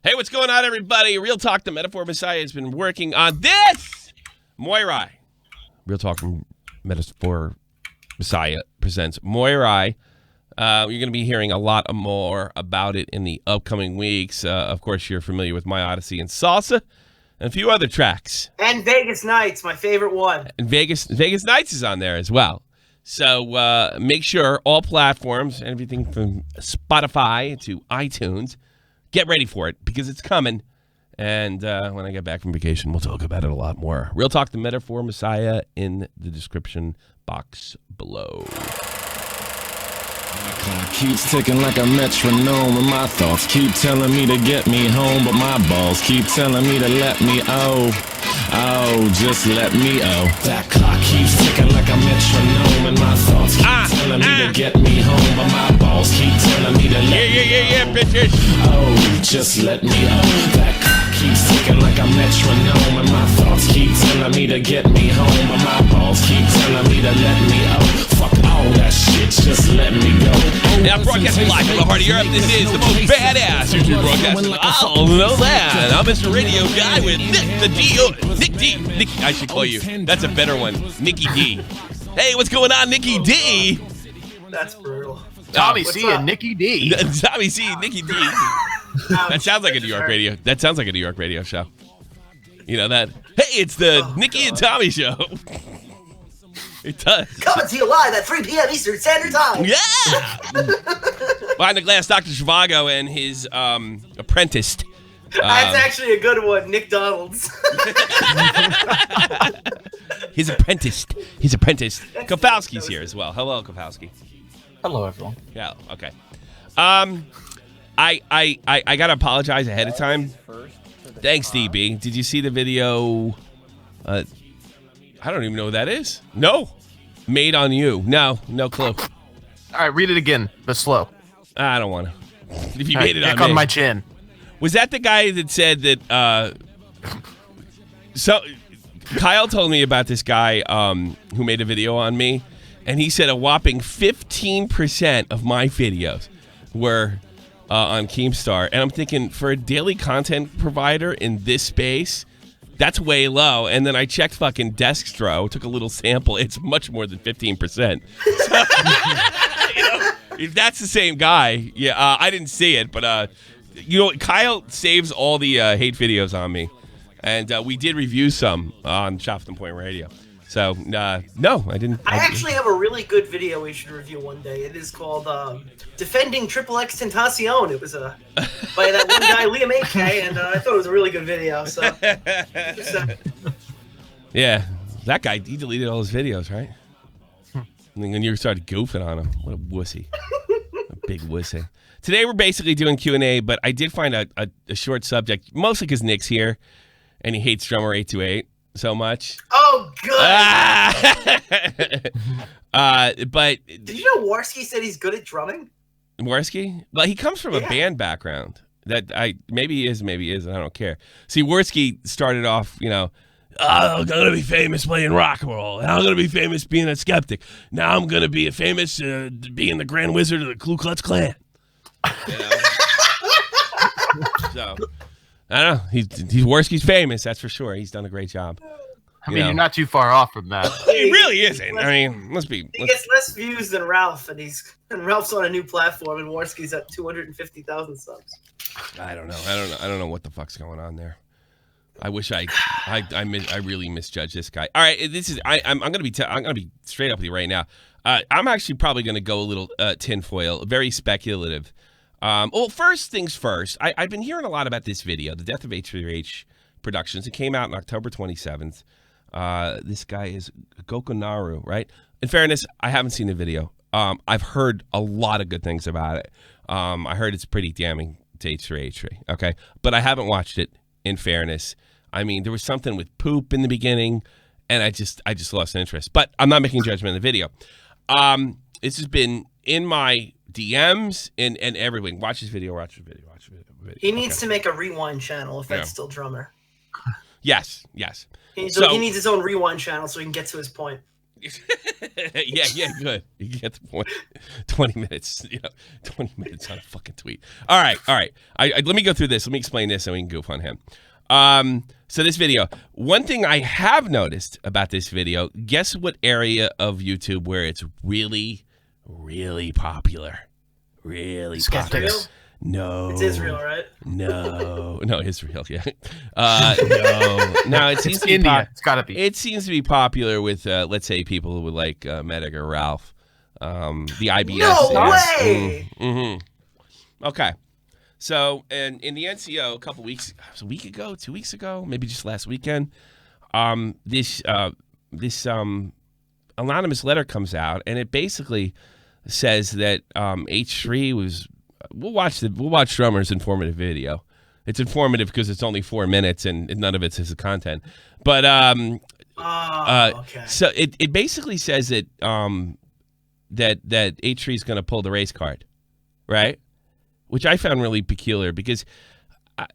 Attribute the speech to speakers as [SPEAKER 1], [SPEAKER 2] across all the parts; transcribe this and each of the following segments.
[SPEAKER 1] Hey, what's going on, everybody? Real Talk, the Metaphor Messiah has been working on this. Moirai. Real Talk, Metaphor Messiah presents Moirai. You're going to be hearing a lot more about it in the upcoming weeks. Of course, you're familiar with My Odyssey and Salsa and a few other tracks.
[SPEAKER 2] And Vegas Nights, my favorite one.
[SPEAKER 1] And Vegas Nights is on there as well. So make sure all platforms, everything from Spotify to iTunes, get ready for it because it's coming. And when I get back from vacation, we'll talk about it a lot more. Real Talk, the Metaphor Messiah in the description box below.
[SPEAKER 3] My clock keeps ticking like a metronome, and my thoughts keep telling me to get me home, but my balls keep telling me to let me just let me That clock keeps ticking like a metronome, and my thoughts keep telling me to get me home, but my balls keep telling me to let me
[SPEAKER 1] bitches.
[SPEAKER 3] Just let me That clock keeps ticking like a metronome, and my thoughts keep telling me to get me home, but my balls keep telling me to let me Fuck all that shit, just let me go.
[SPEAKER 1] Now broadcasting live from the heart of Europe, this is the most badass YouTube broadcast. Oh, know that. I'm Mr. Radio Guy with Nick D. I should call you. That's a better one. Nicky D. Hey, what's going on, Nicky D?
[SPEAKER 2] That's brutal.
[SPEAKER 4] Tommy C and Nicky D.
[SPEAKER 1] Tommy C, Nicky D. That sounds like a New York radio. That sounds like a New York radio show. You know that? Hey, it's the Nicky and Tommy show. It does.
[SPEAKER 2] Coming to you live at 3 p.m. Eastern Standard Time.
[SPEAKER 1] Yeah. Behind the glass, Dr. Zhivago and his apprentice.
[SPEAKER 2] That's actually a good one, Nick Donalds.
[SPEAKER 1] His apprentice. Kowalski's here as well. Hello, Kowalski.
[SPEAKER 4] Hello, everyone.
[SPEAKER 1] Yeah. Okay. I gotta apologize ahead of time. Thanks, DB. Did you see the video? I don't even know what that is. No. Made on You. No clue.
[SPEAKER 4] All right, read it again, but slow.
[SPEAKER 1] I don't want to. If you made it
[SPEAKER 4] on
[SPEAKER 1] me.
[SPEAKER 4] on my chin.
[SPEAKER 1] Was that the guy that said that? So Kyle told me about this guy who made a video on me, and he said a whopping 15% of my videos were on Keemstar, and I'm thinking for a daily content provider in this space, that's way low. And then I checked fucking Deskstro, took a little sample. It's much more than 15%. So, if that's the same guy, yeah, I didn't see it, but Kyle saves all the hate videos on me, and we did review some on Shopton Point Radio. So no, I didn't.
[SPEAKER 2] I actually have a really good video we should review one day. It is called Defending Triple X Tentacion. It was by that one guy, Liam AK, and I thought it was a really good video. So,
[SPEAKER 1] yeah, that guy, he deleted all his videos, right? And then you started goofing on him. What a wussy. A big wussy. Today we're basically doing Q&A, but I did find a short subject, mostly because Nick's here, and he hates Drummer 828 so much.
[SPEAKER 2] Oh, good.
[SPEAKER 1] But
[SPEAKER 2] did you know Warski said he's good at drumming?
[SPEAKER 1] Warski? Well, he comes from a band background. Maybe he is, maybe he isn't. I don't care. See, Warski started off, I'm going to be famous playing rock and roll. And I'm going to be famous being a skeptic. Now I'm going to be famous being the Grand Wizard of the Ku Klux Klan. So, I don't know. He's Warski's famous, that's for sure. He's done a great job.
[SPEAKER 4] I mean, you're not too far off from that.
[SPEAKER 1] He really isn't. I mean,
[SPEAKER 2] he gets less views than Ralph, and Ralph's on a new platform, and Warski's at 250,000 subs.
[SPEAKER 1] I don't know. I don't know what the fuck's going on there. I wish I really misjudged this guy. All right, I'm gonna be straight up with you right now. I'm actually probably gonna go a little tinfoil, very speculative. Well, first things first. I've been hearing a lot about this video, the death of h3h Productions. It came out on October 27th. This guy is Gokunaru, right? In fairness, I haven't seen the video. I've heard a lot of good things about it. I heard it's pretty damning to h3h3. Okay, but I haven't watched it. In fairness, I mean, there was something with poop in the beginning, and I just lost interest. But I'm not making judgment of the video. This has been in my DMs and everything. Watch this video.
[SPEAKER 2] He needs to make a rewind channel if that's still Drummer.
[SPEAKER 1] Yes.
[SPEAKER 2] He needs his own rewind channel so he can get to his point.
[SPEAKER 1] yeah, good. You get the point. 20 minutes, 20 minutes on a fucking tweet. All right. Let me go through this. Let me explain this, and we can goof on him. So this video, one thing I have noticed about this video, guess what area of YouTube where it's really, really popular? Really popular. No.
[SPEAKER 2] It's Israel, right?
[SPEAKER 1] No, Israel, yeah. No, it seems to be
[SPEAKER 4] India. It's gotta be.
[SPEAKER 1] It seems to be popular with, let's say, people who would like Medic or Ralph. The IBS.
[SPEAKER 2] No way!
[SPEAKER 1] Mm-hmm. Okay. So, and in the NCO, a week ago, 2 weeks ago, maybe just last weekend, this anonymous letter comes out, and it basically says that H3 was. We'll watch Drummer's informative video. It's informative because it's only 4 minutes and none of it's his content. But
[SPEAKER 2] okay.
[SPEAKER 1] So it basically says that that H3 is going to pull the race card, right? Which I found really peculiar because I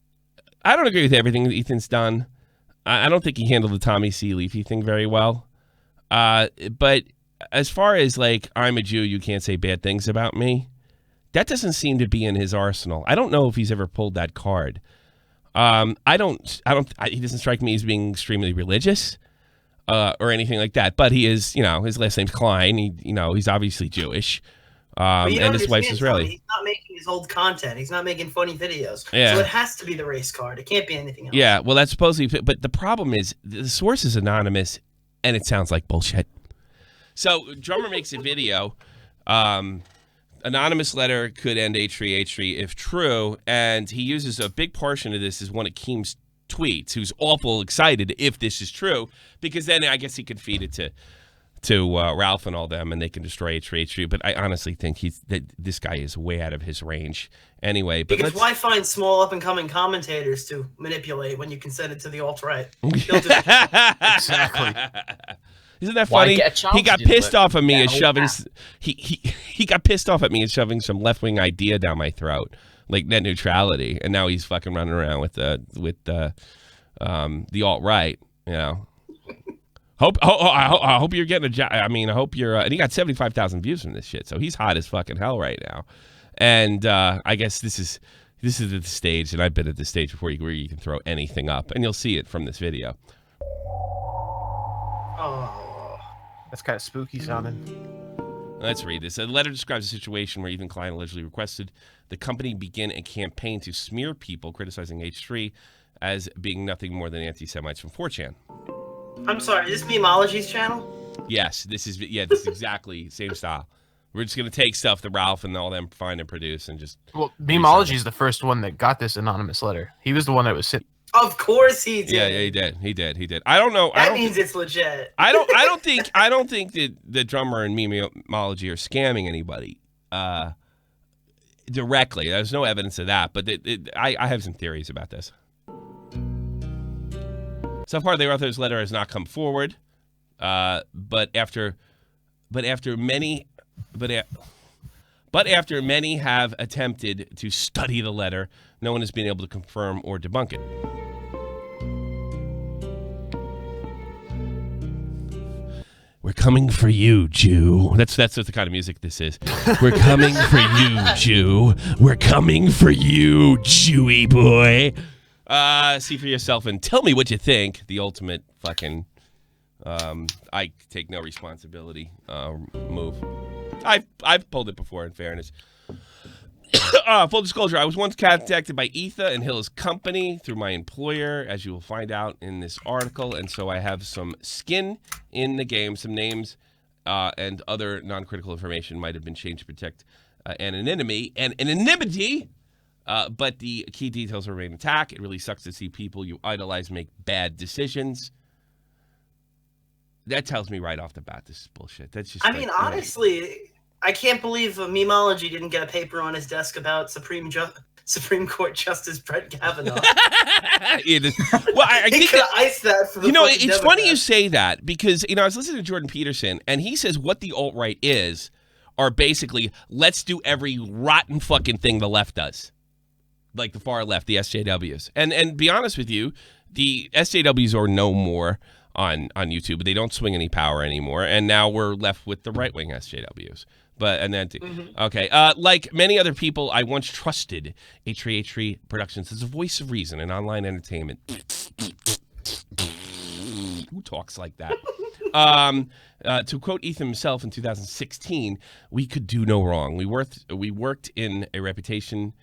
[SPEAKER 1] don't agree with everything that Ethan's done. I don't think he handled the Tommy C. Leafy thing very well. But as far as like, I'm a Jew, you can't say bad things about me, that doesn't seem to be in his arsenal. I don't know if he's ever pulled that card. He doesn't strike me as being extremely religious or anything like that. But he is, his last name's Klein. He's obviously Jewish. And his wife's Israeli.
[SPEAKER 2] He's not making his old content. He's not making funny videos.
[SPEAKER 1] Yeah.
[SPEAKER 2] So it has to be the race card. It can't be anything else.
[SPEAKER 1] Yeah, well, that's supposedly. But the problem is the source is anonymous, and it sounds like bullshit. So Drummer makes a video. Anonymous letter could end H3h3 if true, and he uses a big portion of this as one of Keem's tweets, who's awful excited if this is true, because then I guess he could feed it to Ralph and all them, and they can destroy H3h3. But I honestly think that this guy is way out of his range anyway. But
[SPEAKER 2] because why find small up-and-coming commentators to manipulate when you can send it to the alt-right?
[SPEAKER 4] Exactly.
[SPEAKER 1] Isn't that funny? He got pissed off at me as shoving. He got pissed off at me as shoving some left-wing idea down my throat, like net neutrality, and now he's fucking running around with the alt-right. I hope you're getting a job. I mean, I hope you're. And he got 75,000 views from this shit, so he's hot as fucking hell right now. And I guess this is at the stage, and I've been at the stage before where you can throw anything up, and you'll see it from this video.
[SPEAKER 2] Oh.
[SPEAKER 4] That's kind of spooky sounding.
[SPEAKER 1] Let's read this. The letter describes a situation where Ethan Klein allegedly requested the company begin a campaign to smear people criticizing H3 as being nothing more than anti-Semites from 4chan.
[SPEAKER 2] I'm sorry, is this Memeology's channel?
[SPEAKER 1] Yes, this is exactly same style. We're just going to take stuff that Ralph and all them find and produce and just...
[SPEAKER 4] Well, Memeology is the first one that got this anonymous letter. He was the one that was sitting...
[SPEAKER 2] Of course he did.
[SPEAKER 1] Yeah, he did. I don't know.
[SPEAKER 2] That means it's legit.
[SPEAKER 1] I don't think that the Drummer and Memeology are scamming anybody directly. There's no evidence of that, but I have some theories about this. So far, the author's letter has not come forward, but after many have attempted to study the letter, no one has been able to confirm or debunk it. We're coming for you, Jew. That's what the kind of music this is. We're coming for you, Jew. We're coming for you, Jewy boy. See for yourself and tell me what you think. The ultimate fucking I take no responsibility move. I've pulled it before, in fairness. Full disclosure, I was once contacted by Etha and Hill's company through my employer, as you will find out in this article, and so I have some skin in the game. Some names and other non-critical information might have been changed to protect anonymity, but the key details remain intact. It really sucks to see people you idolize make bad decisions. That tells me right off the bat this is bullshit. That's just.
[SPEAKER 2] I mean, honestly, I can't believe Memeology didn't get a paper on his desk about Supreme Court Justice Brett Kavanaugh.
[SPEAKER 1] Well, I think
[SPEAKER 2] could ice that for the
[SPEAKER 1] it's
[SPEAKER 2] Democrats.
[SPEAKER 1] funny you say that because I was listening to Jordan Peterson and he says what the alt-right are basically let's do every rotten fucking thing the left does, like the far left, the SJWs, and be honest with you, the SJWs are no more. on YouTube, but they don't swing any power anymore. And now we're left with the right-wing SJWs. Okay. Like many other people, I once trusted h3h3 Productions as a voice of reason in online entertainment. Who talks like that? To quote Ethan himself in 2016, we could do no wrong. We worked in a reputation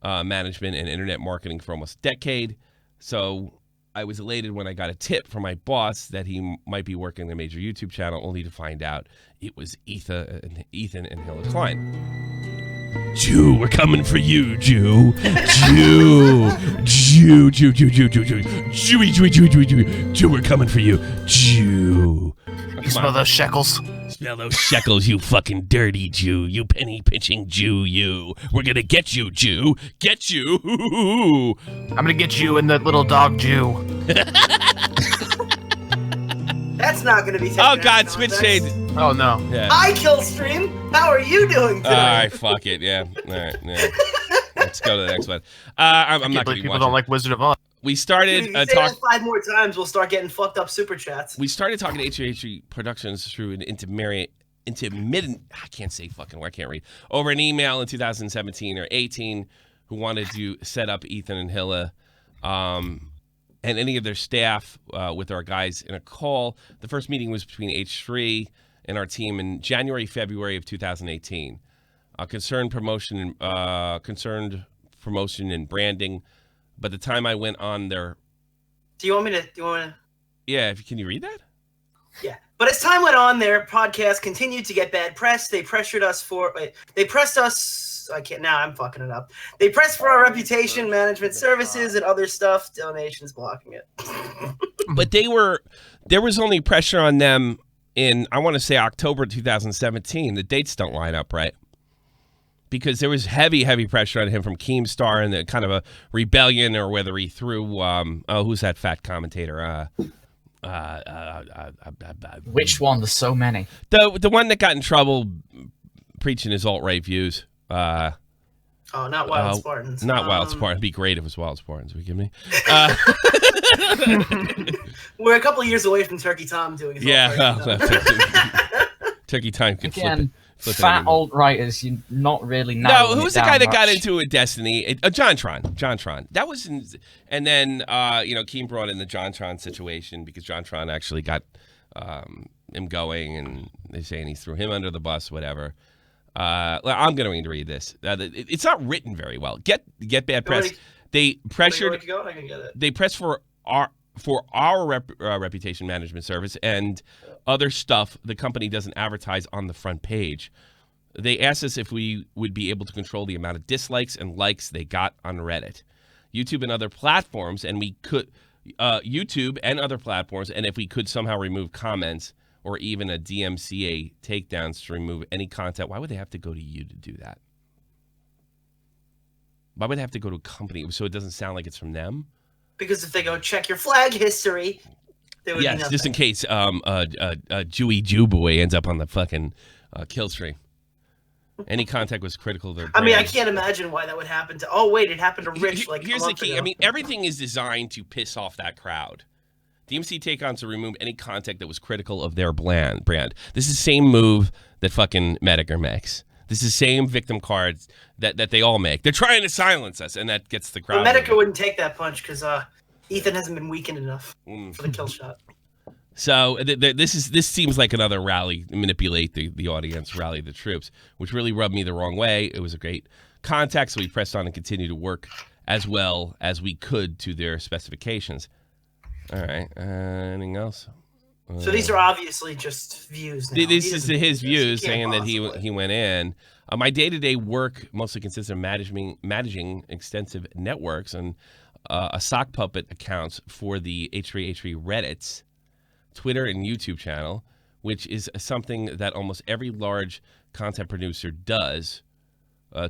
[SPEAKER 1] management and internet marketing for almost a decade. So I was elated when I got a tip from my boss that he might be working a major YouTube channel, only to find out it was Ethan and Hilla Klein. Jew, we're coming for you, Jew. Jew, we're coming for you, Jew.
[SPEAKER 4] You smell those shekels?
[SPEAKER 1] Smell those shekels, you fucking dirty Jew. You penny-pinching Jew, you. We're gonna get you, Jew. Get you.
[SPEAKER 4] I'm gonna get you and that little dog Jew.
[SPEAKER 2] That's not gonna be taken
[SPEAKER 1] Oh,
[SPEAKER 2] out of
[SPEAKER 1] God, switch
[SPEAKER 2] context.
[SPEAKER 1] shade.
[SPEAKER 4] Oh, no.
[SPEAKER 1] Yeah.
[SPEAKER 2] Hi, Killstream. How are you doing today?
[SPEAKER 1] All right, fuck it. Yeah. All right, yeah. Let's go to the next one. I'm not gonna be
[SPEAKER 4] People
[SPEAKER 1] watching.
[SPEAKER 4] don't like Wizard of Oz.
[SPEAKER 1] We
[SPEAKER 2] If
[SPEAKER 1] started
[SPEAKER 2] you say
[SPEAKER 1] talking.
[SPEAKER 2] that 5 more times, we'll start getting fucked up super chats.
[SPEAKER 1] We started talking to h3h3 Productions through an intermittent. I can't say fucking word. I can't read. Over an email in 2017 or 18, who wanted to set up Ethan and Hilla, and any of their staff with our guys in a call. The first meeting was between H3 and our team in January, February of 2018. Concerned promotion and branding. By the time I went on their,
[SPEAKER 2] Do you want to?
[SPEAKER 1] yeah, can you read that?
[SPEAKER 2] Yeah. But as time went on, their podcast continued to get bad press. They pressured us for. They pressed us. I can't. Now I'm fucking it up. They pressed for our reputation management services and other stuff. Donations blocking it.
[SPEAKER 1] But there was only pressure on them in, I want to say, October 2017. The dates don't line up right. Because there was heavy pressure on him from Keemstar and the kind of a rebellion, or whether he threw, who's that fat commentator?
[SPEAKER 5] Which one? There's so many.
[SPEAKER 1] The one that got in trouble preaching his alt-right views.
[SPEAKER 2] Oh, not Wild Spartans.
[SPEAKER 1] Not Wild Spartans. It'd be great if it was Wild Spartans. Would you give me?
[SPEAKER 2] We're a couple of years away from Turkey Tom doing his alt-right.
[SPEAKER 1] Turkey Time can
[SPEAKER 5] Again,
[SPEAKER 1] flip
[SPEAKER 5] fat
[SPEAKER 1] it.
[SPEAKER 5] alt-righters, you're not really
[SPEAKER 1] No,
[SPEAKER 5] narrowing
[SPEAKER 1] who's
[SPEAKER 5] it
[SPEAKER 1] the guy
[SPEAKER 5] down
[SPEAKER 1] that got
[SPEAKER 5] much.
[SPEAKER 1] into it? Destiny? JonTron. That was in, and then Keem brought in the JonTron situation because JonTron actually got him going, and they're saying he threw him under the bus, whatever. I'm going to read this. It's not written very well. Get bad press. They pressured.
[SPEAKER 2] I can get it.
[SPEAKER 1] They pressed for our reputation management service and other stuff the company doesn't advertise on the front page. They asked us if we would be able to control the amount of dislikes and likes they got on Reddit, YouTube, and other platforms, and we could YouTube and other platforms, and if we could somehow remove comments or even a DMCA takedowns to remove any content. Why would they have to go to you to do that? Why would they have to go to a company so it doesn't sound like it's from them?
[SPEAKER 2] Because if they go check your flag history, there would be nothing.
[SPEAKER 1] Just in case Jewy Jew boy ends up on the fucking kill stream. Any contact was critical of their brand.
[SPEAKER 2] I mean, I can't imagine why that would happen to. Oh wait, it happened to Rich. Like
[SPEAKER 1] here's
[SPEAKER 2] a
[SPEAKER 1] the
[SPEAKER 2] month
[SPEAKER 1] key.
[SPEAKER 2] ago.
[SPEAKER 1] I mean, everything is designed to piss off that crowd. DMC take-ons to remove any content that was critical of their brand. This is the same move that fucking Medicare makes. This is the same victim cards that they all make. They're trying to silence us, and that gets the crowd.
[SPEAKER 2] Well, Medicare wouldn't take that punch because Ethan hasn't been weakened enough for the kill shot.
[SPEAKER 1] So this seems like another rally, manipulate the audience, rally the troops, which really rubbed me the wrong way. It was a great contact, so we pressed on and continued to work as well as we could to their specifications. All right, anything else?
[SPEAKER 2] So these are obviously just views now.
[SPEAKER 1] This is his views,
[SPEAKER 2] He can't
[SPEAKER 1] saying that
[SPEAKER 2] possibly.
[SPEAKER 1] he went in. My day-to-day work mostly consists of managing extensive networks and a sock puppet accounts for the h3h3 Reddits, Twitter, and YouTube channel, which is something that almost every large content producer does,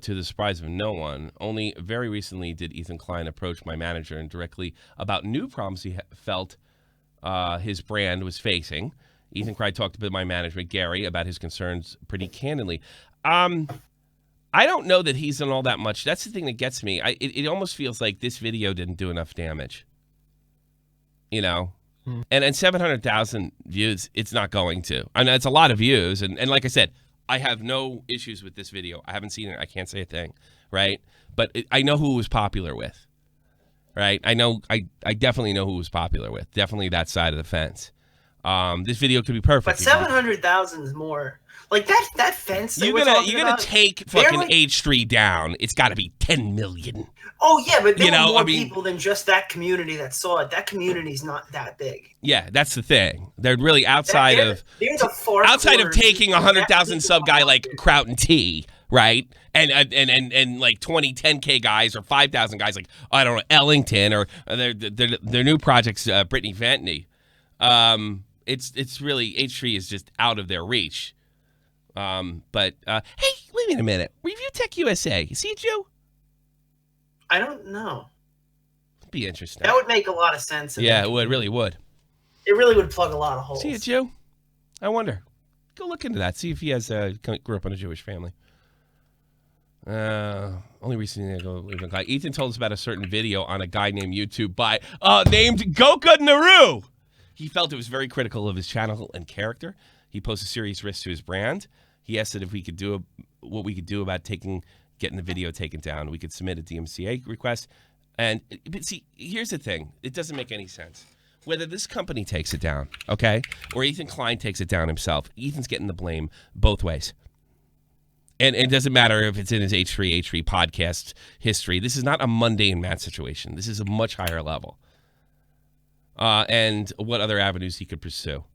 [SPEAKER 1] to the surprise of no one. Only very recently did Ethan Klein approach my manager and directly about new problems he felt his brand was facing. Ethan Klein talked to my management, Gary, about his concerns pretty candidly. I don't know that he's done all that much. That's the thing that gets me. It almost feels like this video didn't do enough damage. You know? And 700,000 views, it's not going to. I know it's a lot of views. And like I said, I have no issues with this video. I haven't seen it. I can't say a thing, right? But I know who it was popular with, right? I definitely know who it was popular with. Definitely that side of the fence. This video could be perfect.
[SPEAKER 2] But 700,000 is more. Like that fence.
[SPEAKER 1] You're gonna take fucking H3 down. It's got to be 10 million.
[SPEAKER 2] Oh yeah, but there were more people than just that community that saw it. That community's not that big.
[SPEAKER 1] Yeah, that's the thing. They're really outside of taking 100,000 sub guy like Kraut and T, right? And like 20, 10K guys or 5,000 guys like I don't know Ellington or their new projects Brittany Ventney. It's really H3 is just out of their reach. But hey, wait a minute. Review Tech USA. You see it, Joe?
[SPEAKER 2] I don't know.
[SPEAKER 1] It'd be interesting.
[SPEAKER 2] That would make a lot of sense.
[SPEAKER 1] Yeah, it would. Really would.
[SPEAKER 2] It really would plug a lot of holes.
[SPEAKER 1] See it, Joe? I wonder. Go look into that. See if he has grew up in a Jewish family. Only recently ago, Ethan told us about a certain video on a guy named YouTube named Goka Naru. He felt it was very critical of his channel and character. He posed a serious risk to his brand. He asked if we could do what we could do about getting the video taken down. We could submit a DMCA request. But see, here's the thing. It doesn't make any sense. Whether this company takes it down, okay, or Ethan Klein takes it down himself, Ethan's getting the blame both ways. And it doesn't matter if it's in his h3h3 podcast history. This is not a mundane Matt situation. This is a much higher level. And what other avenues he could pursue.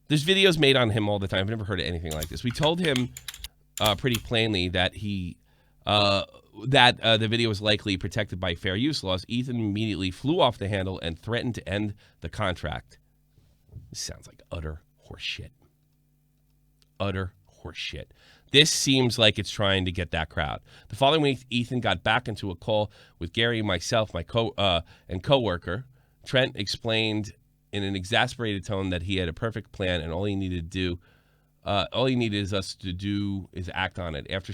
[SPEAKER 1] There's videos made on him all the time. I've never heard of anything like this. We told him pretty plainly that the video was likely protected by fair use laws. Ethan immediately flew off the handle and threatened to end the contract. This sounds like utter horseshit. Utter horseshit. This seems like it's trying to get that crowd. The following week, Ethan got back into a call with Gary, myself, my coworker. Trent explained in an exasperated tone that he had a perfect plan and all he needed us to do is act on it. After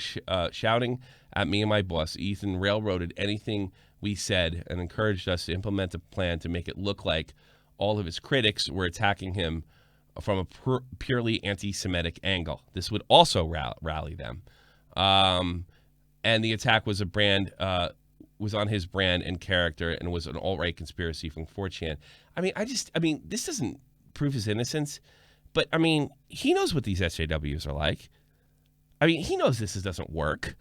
[SPEAKER 1] shouting at me and my boss, Ethan railroaded anything we said and encouraged us to implement a plan to make it look like all of his critics were attacking him from a purely anti-Semitic angle. This would also rally them. And the attack was was on his brand and character and was an alt-right conspiracy from 4chan. This doesn't prove his innocence, but he knows what these SJWs are like. He knows this doesn't work.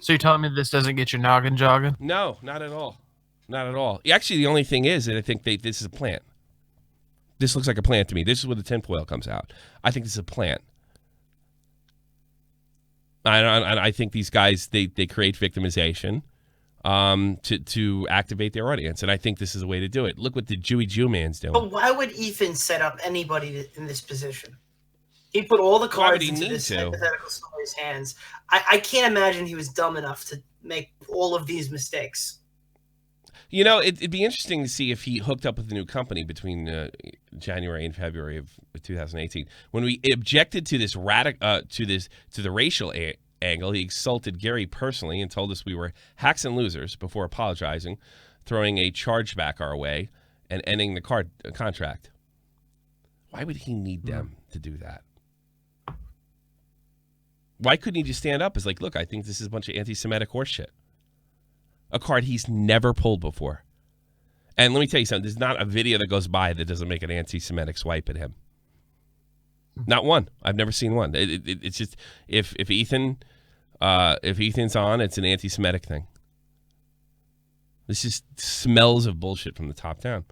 [SPEAKER 4] So you're telling me this doesn't get your noggin jogging?
[SPEAKER 1] No, not at all. Not at all. Actually, the only thing is that I think this is a plant. This looks like a plant to me. This is where the tinfoil comes out. I think this is a plant. I think these guys, they create victimization to activate their audience. And I think this is a way to do it. Look what the Jewy Jew man's doing.
[SPEAKER 2] But why would Ethan set up anybody in this position? He put all the cards into this hypothetical story's hands. I can't imagine he was dumb enough to make all of these mistakes.
[SPEAKER 1] It'd be interesting to see if he hooked up with a new company between January and February of 2018. When we objected to this to the racial angle, he insulted Gary personally and told us we were hacks and losers before apologizing, throwing a chargeback our way, and ending the contract. Why would he need them to do that? Why couldn't he just stand up as like, look, I think this is a bunch of anti-Semitic horseshit? A card he's never pulled before. And let me tell you something. There's not a video that goes by that doesn't make an anti-Semitic swipe at him. Not one. I've never seen one. It's just if Ethan's on, it's an anti-Semitic thing. This just smells of bullshit from the top down.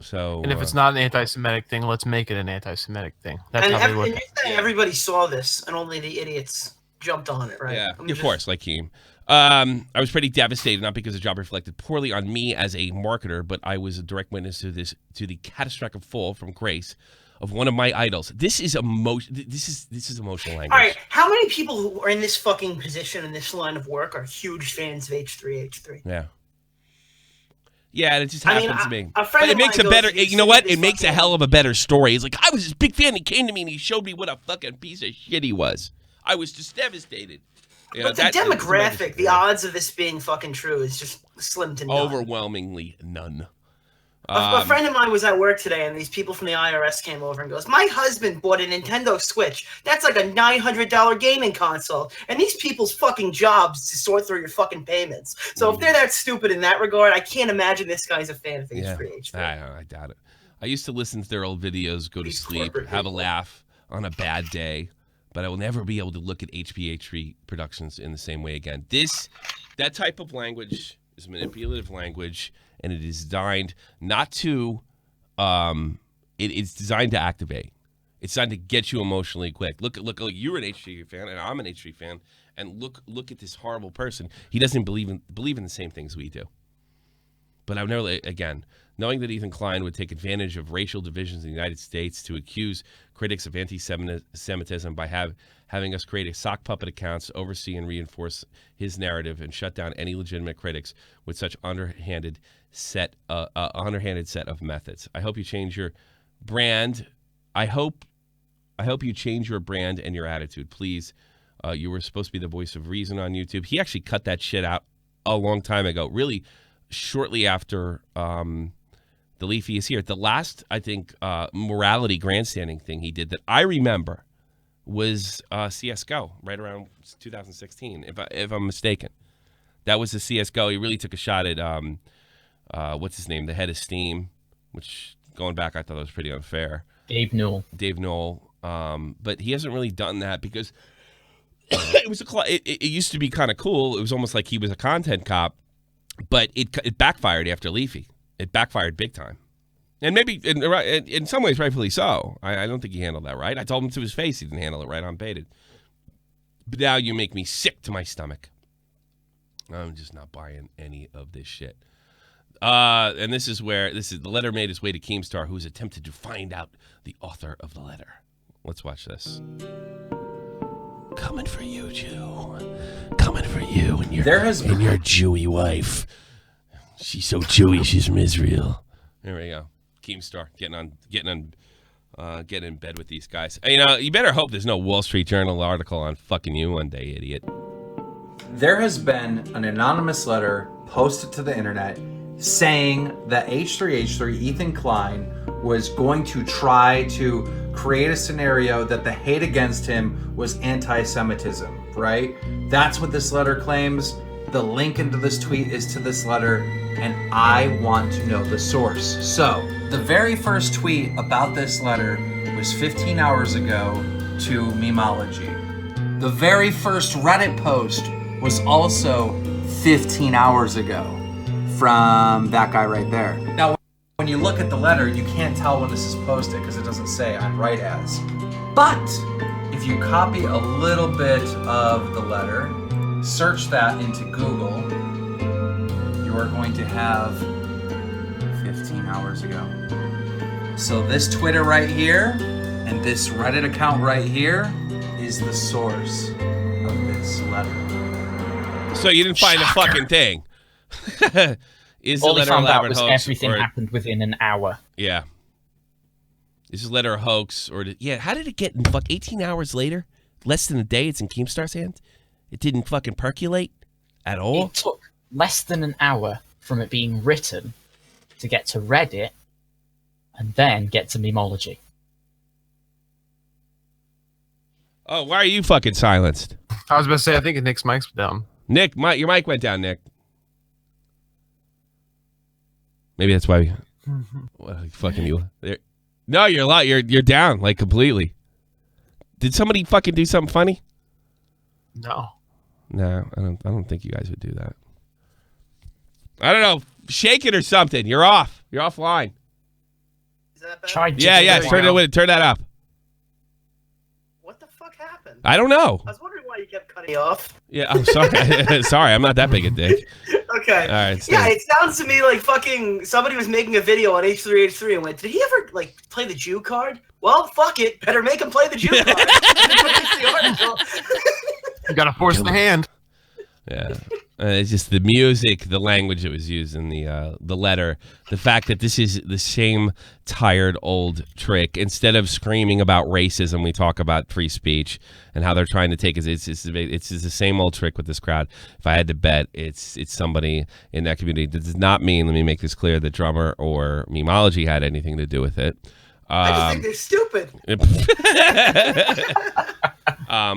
[SPEAKER 1] So,
[SPEAKER 4] and if it's not an anti-Semitic thing, let's make it an anti-Semitic thing. That's how they look.
[SPEAKER 2] Everybody saw this, and only the idiots jumped on it, right?
[SPEAKER 1] Yeah, of course, like Keem. I was pretty devastated, not because the job reflected poorly on me as a marketer, but I was a direct witness to the catastrophic fall from grace of one of my idols. This is emotional language.
[SPEAKER 2] All right, how many people who are in this fucking position in this line of work are huge fans of H3H3?
[SPEAKER 1] Yeah. Yeah, it just happened to me.
[SPEAKER 2] But
[SPEAKER 1] it makes a better, you know what? It makes a hell of a better story. It's like, I was this big fan. He came to me and he showed me what a fucking piece of shit he was. I was just devastated.
[SPEAKER 2] But the demographic, the odds of this being fucking true is just slim to none.
[SPEAKER 1] Overwhelmingly none.
[SPEAKER 2] A friend of mine was at work today, and these people from the IRS came over and goes, "My husband bought a Nintendo Switch. That's like a $900 gaming console. And these people's fucking jobs to sort through your fucking payments. So if they're that stupid in that regard, I can't imagine this guy's a fan of H3H3.
[SPEAKER 1] I doubt it. I used to listen to their old videos, go to sleep, have a laugh on a bad day, but I will never be able to look at HPH3 Productions in the same way again. That type of language is manipulative language, and it is designed not to, it's designed to activate. It's designed to get you emotionally quick. Look, you're an H3 fan, and I'm an H3 fan, and look at this horrible person. He doesn't believe in the same things we do. But I've never, again, knowing that Ethan Klein would take advantage of racial divisions in the United States to accuse critics of anti-Semitism by having us create a sock puppet accounts, oversee and reinforce his narrative, and shut down any legitimate critics with such underhanded set of methods. I hope you change your brand. I hope you change your brand and your attitude, please. You were supposed to be the voice of reason on YouTube. He actually cut that shit out a long time ago, really shortly after the Leafy is here. The last, I think, morality grandstanding thing he did that I remember was CSGO, right around 2016, if I'm mistaken. That was the CSGO. He really took a shot at, what's his name, the head of Steam, which, going back, I thought that was pretty unfair.
[SPEAKER 5] Dave Newell.
[SPEAKER 1] But he hasn't really done that because it used to be kind of cool. It was almost like he was a content cop, but it backfired after Leafy. It backfired big time. And maybe, in some ways, rightfully so. I don't think he handled that right. I told him to his face he didn't handle it right on Baited. But now you make me sick to my stomach. I'm just not buying any of this shit. And this is the letter made its way to Keemstar, who's attempted to find out the author of the letter. Let's watch this. Coming for you, Jew. Coming for you and your Jewy wife. She's so Jewy, she's from Israel. There we go. Keemstar getting in bed with these guys. You better hope there's no Wall Street Journal article on fucking you one day, idiot.
[SPEAKER 6] There has been an anonymous letter posted to the internet saying that H3H3 Ethan Klein was going to try to create a scenario that the hate against him was anti-Semitism, right? That's what this letter claims. The link into this tweet is to this letter, and I want to know the source. So, the very first tweet about this letter was 15 hours ago to Memology. The very first Reddit post was also 15 hours ago from that guy right there. Now, when you look at the letter, you can't tell when this is posted because it doesn't say on write as. But if you copy a little bit of the letter, search that into Google, you are going to have 15 hours ago. So this Twitter right here and this Reddit account right here is the source of this letter.
[SPEAKER 1] So you didn't find a fucking thing.
[SPEAKER 5] All they found out was everything happened within an hour.
[SPEAKER 1] Yeah. Is this letter a hoax? How did it get in 18 hours later? Less than a day, it's in Keemstar's hands? It didn't fucking percolate at all?
[SPEAKER 5] It took less than an hour from it being written to get to Reddit and then get to Memology.
[SPEAKER 1] Oh, why are you fucking silenced?
[SPEAKER 4] I was about to say, I think Nick's mic's down.
[SPEAKER 1] Nick, your mic went down, Nick. Maybe that's why. Fucking you. No, you're down like completely. Did somebody fucking do something funny?
[SPEAKER 4] No,
[SPEAKER 1] I don't think you guys would do that. I don't know. Shake it or something. You're off. You're offline.
[SPEAKER 2] Is that better?
[SPEAKER 1] Yeah. Turn that up.
[SPEAKER 2] What the fuck happened?
[SPEAKER 1] I don't know.
[SPEAKER 2] I was wondering why you kept cutting me off.
[SPEAKER 1] Yeah, I'm sorry. Sorry, I'm not that big a dick.
[SPEAKER 2] Okay.
[SPEAKER 1] All right.
[SPEAKER 2] Yeah, it sounds to me like fucking somebody was making a video on H3H3 and went, did he ever play the Jew card? Well, fuck it. Better make him play the Jew card. The article.
[SPEAKER 4] You gotta force the hand.
[SPEAKER 1] Yeah. It's just the music, the language that was used in the letter, the fact that this is the same tired old trick. Instead of screaming about racism, we talk about free speech and how they're trying to take it. It's the same old trick with this crowd. If I had to bet, it's somebody in that community. That does not mean, let me make this clear, that Drummer or Memology had anything to do with it.
[SPEAKER 2] I just think they're stupid.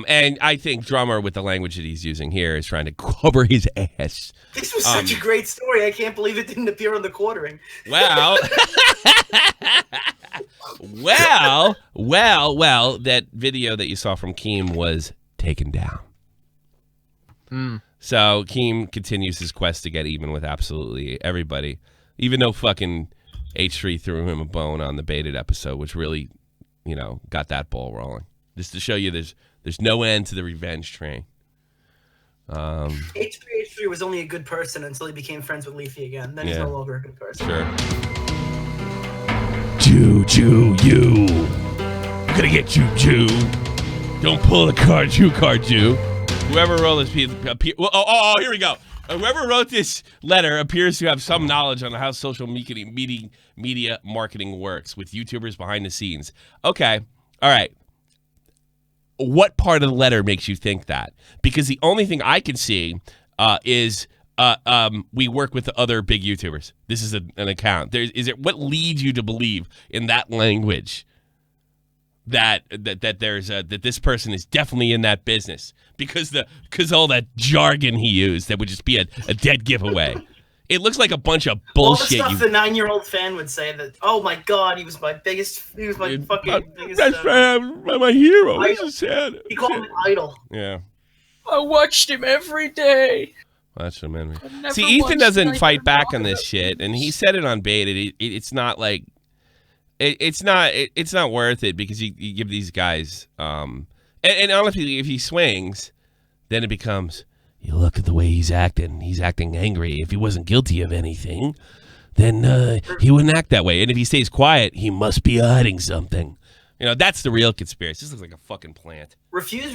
[SPEAKER 1] And I think Drummer, with the language that he's using here, is trying to cover his ass.
[SPEAKER 2] This was such a great story. I can't believe it didn't appear on the quartering.
[SPEAKER 1] Well, that video that you saw from Keem was taken down. So Keem continues his quest to get even with absolutely everybody, even though fucking H3 threw him a bone on the baited episode, which really, got that ball rolling. Just to show you there's no end to the revenge train.
[SPEAKER 2] H3h3 was only a good person until he became friends with Leafy again. Then he's no longer a good person.
[SPEAKER 1] Sure. Jew, you. I'm gonna get you, Jew. Don't pull the card, Jew. Whoever wrote this piece, here we go. Whoever wrote this letter appears to have some knowledge on how social media marketing works with YouTubers behind the scenes. Okay, all right. What part of the letter makes you think that? Because the only thing I can see is we work with the other big YouTubers. This is an account. What leads you to believe in that language that this person is definitely in that business? Because all that jargon he used that would just be a dead giveyway. It looks like a bunch of bullshit.
[SPEAKER 2] All the stuff the 9-year-old fan would say that, oh my god, he was my biggest biggest
[SPEAKER 1] best friend, my hero. This is sad.
[SPEAKER 2] He called him an idol.
[SPEAKER 1] Yeah.
[SPEAKER 5] I watched him every day.
[SPEAKER 1] Watch him every day. See, Ethan doesn't fight back on this shit, and he said it on Baited. It's not like it's not worth it because you give these guys and honestly, if he swings, then it becomes, you look at the way he's acting. He's acting angry. If he wasn't guilty of anything, then he wouldn't act that way. And if he stays quiet, he must be hiding something. That's the real conspiracy. This looks like a fucking plant.
[SPEAKER 2] Resist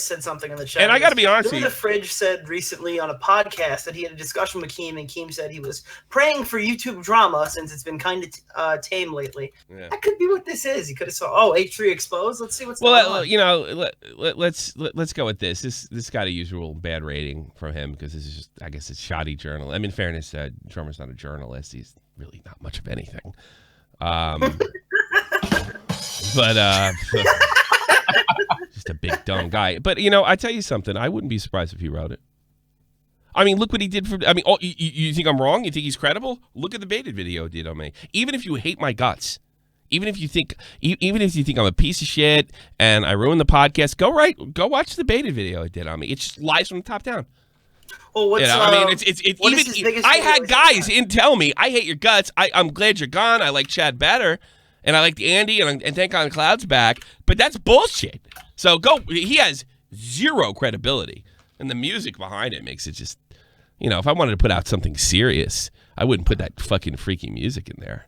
[SPEAKER 2] said something in the chat.
[SPEAKER 1] And I got to be honest with you.
[SPEAKER 2] The Fridge said recently on a podcast that he had a discussion with Keem, and Keem said he was praying for YouTube drama since it's been kind of tame lately. Yeah. That could be what this is. He could have saw, H3 exposed. Let's see what's going on.
[SPEAKER 1] Let's go with this. This got a usual bad rating from him because this is just, I guess, it's shoddy journal. I mean, in fairness, Drummer's not a journalist. He's really not much of anything. But just a big dumb guy. But I tell you something, I wouldn't be surprised if he wrote it. I mean, look what he did for. I mean, you think I'm wrong? You think he's credible? Look at the baited video it did on me. Even if you hate my guts, even if you think I'm a piece of shit and I ruined the podcast, go watch the baited video it did on me. It just lies from the top down.
[SPEAKER 2] Well, what's
[SPEAKER 1] I mean, it's even. I had guys tell me, I hate your guts. I'm glad you're gone. I like Chad better. And I like Andy, and thank God Cloud's back. But that's bullshit. So he has zero credibility. And the music behind it makes it just, if I wanted to put out something serious, I wouldn't put that fucking freaky music in there.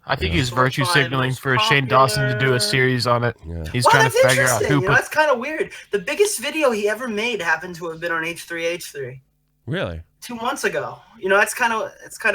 [SPEAKER 4] I think he's virtue signaling for Shane Dawson to do a series on it. Yeah. He's trying to figure out who.
[SPEAKER 2] That's kind of weird. The biggest video he ever made happened to have been on H3h3.
[SPEAKER 1] Really?
[SPEAKER 2] 2 months ago. It's kind of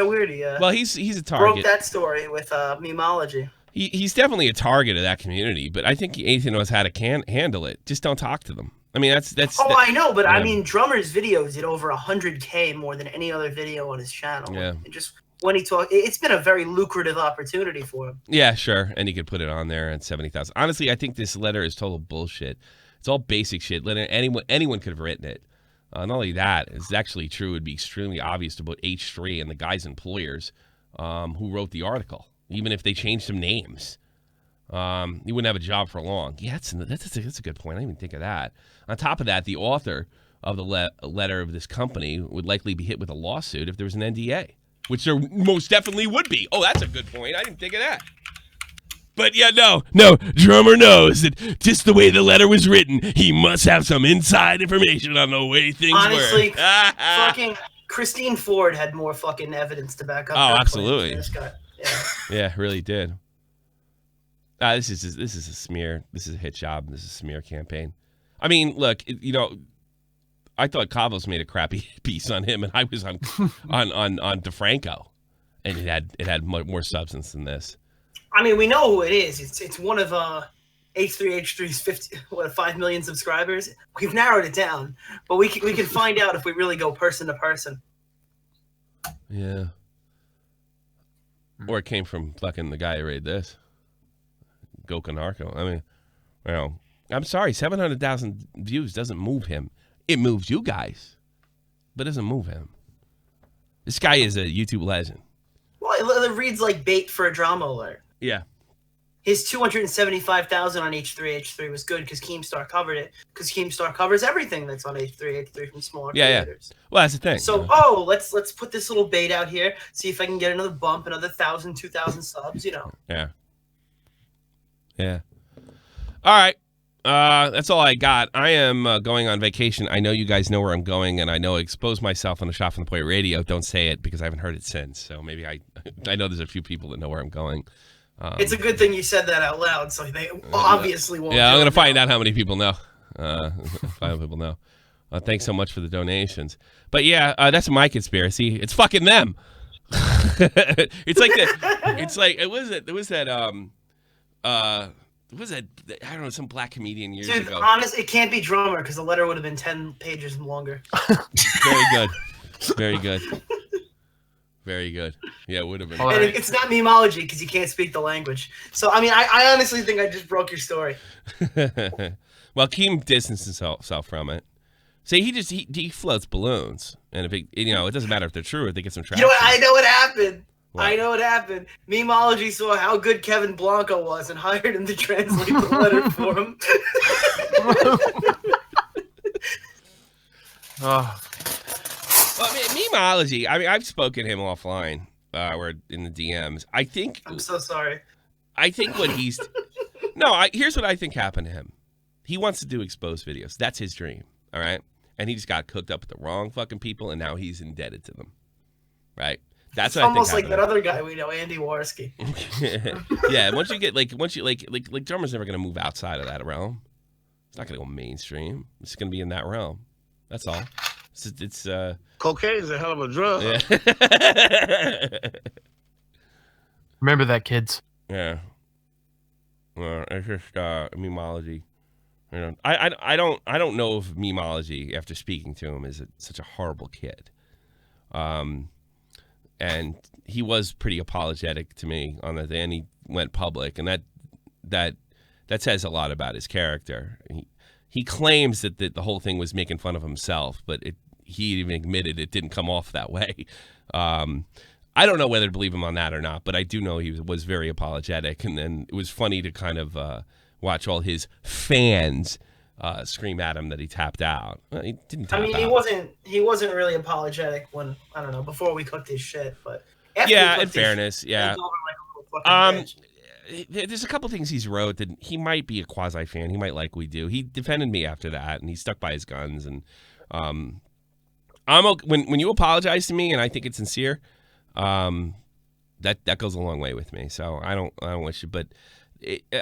[SPEAKER 2] weird.
[SPEAKER 1] He's a target.
[SPEAKER 2] Broke that story with Memology.
[SPEAKER 1] He's definitely a target of that community, but I think Ethan knows how to handle it. Just don't talk to them. I mean, that's.
[SPEAKER 2] I know, but I mean, Drummer's videos did over 100K more than any other video on his channel. Yeah. Just when he talked, it's been a very lucrative opportunity for him.
[SPEAKER 1] Yeah, sure, and he could put it on there at 70,000. Honestly, I think this letter is total bullshit. It's all basic shit. Anyone could have written it. Not only that, it's actually true. It would be extremely obvious about H3 and the guy's employers who wrote the article. Even if they changed some names, he wouldn't have a job for long. Yeah, that's a good point. I didn't even think of that. On top of that, the author of the letter of this company would likely be hit with a lawsuit if there was an NDA, which there most definitely would be. Oh, that's a good point. I didn't think of that. But yeah, no, Drummer knows that just the way the letter was written, he must have some inside information on the way things
[SPEAKER 2] Honestly,
[SPEAKER 1] work.
[SPEAKER 2] fucking Christine Ford had more fucking evidence to back up.
[SPEAKER 1] Oh, absolutely.
[SPEAKER 2] This guy.
[SPEAKER 1] Yeah, really did. This is a smear. This is a hit job. This is a smear campaign. I mean, look, Cavos made a crappy piece on him, and I was on DeFranco, and it had more substance than this.
[SPEAKER 2] I mean, we know who it is. It's one of H3H3's 5 million subscribers. We've narrowed it down, but we can find out if we really go person to person.
[SPEAKER 1] Yeah. Or it came from fucking the guy who rated this. Goku Narco. I mean, well, I'm sorry, 700,000 views doesn't move him. It moves you guys, but it doesn't move him. This guy is a YouTube legend.
[SPEAKER 2] Well, it reads like bait for a drama alert.
[SPEAKER 1] Yeah.
[SPEAKER 2] His 275,000 on H3H3 was good because Keemstar covered it. Because Keemstar covers everything that's on H3H3 from smaller creators.
[SPEAKER 1] Yeah. Well, that's the thing.
[SPEAKER 2] So, let's put this little bait out here. See if I can get another bump, another 1,000, 2,000 subs. You know.
[SPEAKER 1] Yeah. Yeah. All right. That's all I got. I am going on vacation. I know you guys know where I'm going, and I know I expose myself on the Shot from the Point radio. Don't say it because I haven't heard it since. So maybe I know there's a few people that know where I'm going.
[SPEAKER 2] It's a good thing you said that out loud, so they obviously won't.
[SPEAKER 1] Yeah, I'm going to find out how many people know. Find out people know. Thanks so much for the donations. But yeah, that's my conspiracy. It's fucking them. It's like that. It's like it was that I don't know, some black comedian years ago.
[SPEAKER 2] Honest, it can't be Drummer because the letter would have been 10 pages longer.
[SPEAKER 1] Very good. Very good. Very good. Yeah, it would have been.
[SPEAKER 2] And it's not memeology because you can't speak the language. So, I mean, I honestly think I just broke your story.
[SPEAKER 1] Well, Keem distanced himself from it. See, he floats balloons, and if it doesn't matter if they're true or if they get some traction.
[SPEAKER 2] You know what? I know what happened. What? I know what happened. Memeology saw how good Kevin Blanco was and hired him to translate the letter for him.
[SPEAKER 1] Well, memeology. I mean, I've spoken to him offline or in the DMs. I'm
[SPEAKER 2] so sorry.
[SPEAKER 1] I think what he's here's what I think happened to him. He wants to do exposed videos. That's his dream. All right, and he just got cooked up with the wrong fucking people, and now he's indebted to them. Right. That's what
[SPEAKER 2] almost
[SPEAKER 1] I think
[SPEAKER 2] like that other guy we know, Andy Warski.
[SPEAKER 1] Yeah, once you like drummer's never gonna move outside of that realm. It's not gonna go mainstream. It's gonna be in that realm. That's all. It's
[SPEAKER 7] cocaine is a hell of a drug.
[SPEAKER 1] Yeah.
[SPEAKER 4] Remember that, kids.
[SPEAKER 1] Yeah. Well, it's just memeology. You know, I don't know if memeology, after speaking to him, is such a horrible kid. And he was pretty apologetic to me on that day, and he went public, and that says a lot about his character. He claims that the whole thing was making fun of himself, but he even admitted it didn't come off that way. I don't know whether to believe him on that or not, but I do know he was very apologetic, and then it was funny to kind of watch all his fans scream at him that he tapped out. He didn't tap out.
[SPEAKER 2] He wasn't really apologetic when, I don't know, before we cooked his shit, but
[SPEAKER 1] yeah, in fairness, yeah. There's a couple things he's wrote that he might be a quasi fan. He might like we do. He defended me after that, and he stuck by his guns. And I'm okay. When you apologize to me, and I think it's sincere, that goes a long way with me. So I don't wish it, but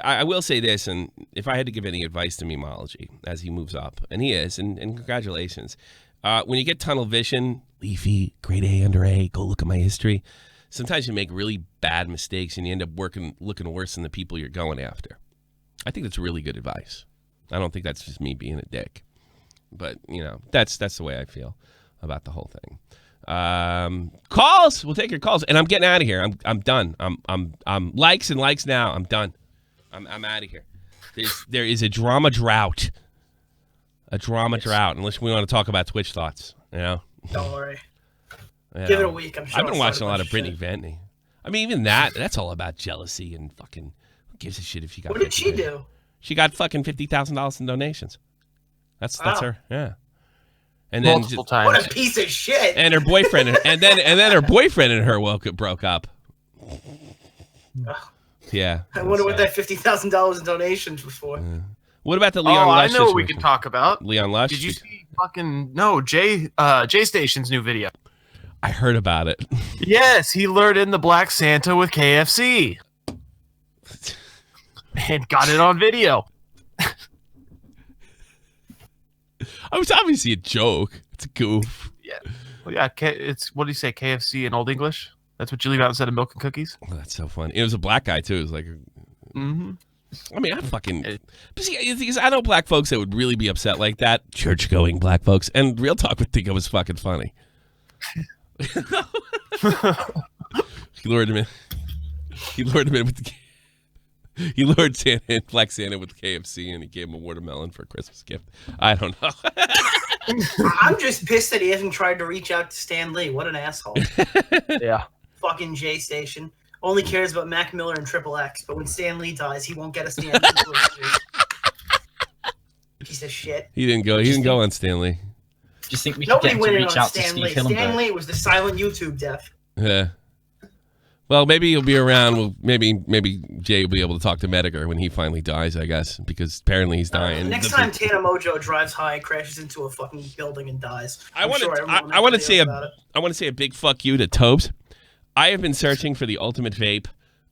[SPEAKER 1] I will say this, and if I had to give any advice to memeology as he moves up, and he is, and congratulations, when you get tunnel vision, Leafy, grade A under A, go look at my history. Sometimes you make really bad mistakes and you end up looking worse than the people you're going after. I think that's really good advice. I don't think that's just me being a dick, but that's the way I feel about the whole thing. Calls, we'll take your calls, and I'm getting out of here. I'm done. I'm likes and likes now. I'm done. I'm out of here. There is a drama drought. Unless we want to talk about Twitch thoughts,
[SPEAKER 2] Don't worry. Give it a week. I'm sure.
[SPEAKER 1] I've been watching a lot of Brittany Ventney. I mean, even that's all about jealousy and fucking. Who gives a shit if she got?
[SPEAKER 2] What did she do?
[SPEAKER 1] She got fucking $50,000 in donations. That's her. Yeah. And
[SPEAKER 4] then multiple times.
[SPEAKER 2] What a piece of shit.
[SPEAKER 1] And her boyfriend, and then her boyfriend and her broke up. Yeah.
[SPEAKER 2] I wonder what that $50,000 in donations was for.
[SPEAKER 1] What about the Leon Lush?
[SPEAKER 4] I know what we can talk about.
[SPEAKER 1] Leon Lush.
[SPEAKER 4] Did you see J Station's new video?
[SPEAKER 1] I heard about it.
[SPEAKER 4] Yes, he lured in the Black Santa with KFC. And got it on video.
[SPEAKER 1] It was obviously a joke. It's a goof.
[SPEAKER 4] Yeah. Well, yeah. It's what do you say? KFC in Old English. That's what you leave out instead of milk and cookies.
[SPEAKER 1] Oh, that's so funny. It was a black guy too. It was like,
[SPEAKER 4] Mm-hmm.
[SPEAKER 1] I mean, I fucking. But see, the thing is, I know black folks that would really be upset like that. Church-going black folks, and real talk would think it was fucking funny. He lured him in. He lured him in with the. He lured Santa in, Black Santa with KFC, and he gave him a watermelon for a Christmas gift. I don't know.
[SPEAKER 2] I'm just pissed that he hasn't tried to reach out to Stan Lee. What an asshole.
[SPEAKER 4] Yeah.
[SPEAKER 2] Fucking J Station. Only cares about Mac Miller and Triple X, but when Stan Lee dies, he won't get a Stan Lee. Piece of shit.
[SPEAKER 1] He didn't go. He didn't go on Stanley.
[SPEAKER 5] Do you think we
[SPEAKER 2] Nobody
[SPEAKER 5] could get
[SPEAKER 2] went
[SPEAKER 5] to
[SPEAKER 2] in
[SPEAKER 5] reach
[SPEAKER 2] on
[SPEAKER 5] out to
[SPEAKER 2] Stan
[SPEAKER 5] Steve
[SPEAKER 2] Lee. Stan
[SPEAKER 5] Hillenberg?
[SPEAKER 2] Lee was the silent YouTube death.
[SPEAKER 1] Yeah. Well, maybe he'll be around. Well, maybe Jay will be able to talk to Medicare when he finally dies, I guess, because apparently he's dying.
[SPEAKER 2] Next time Tana Mojo drives high, crashes into a fucking building and dies.
[SPEAKER 1] I want to say a big fuck you to Tobes. I have been searching for the ultimate vape,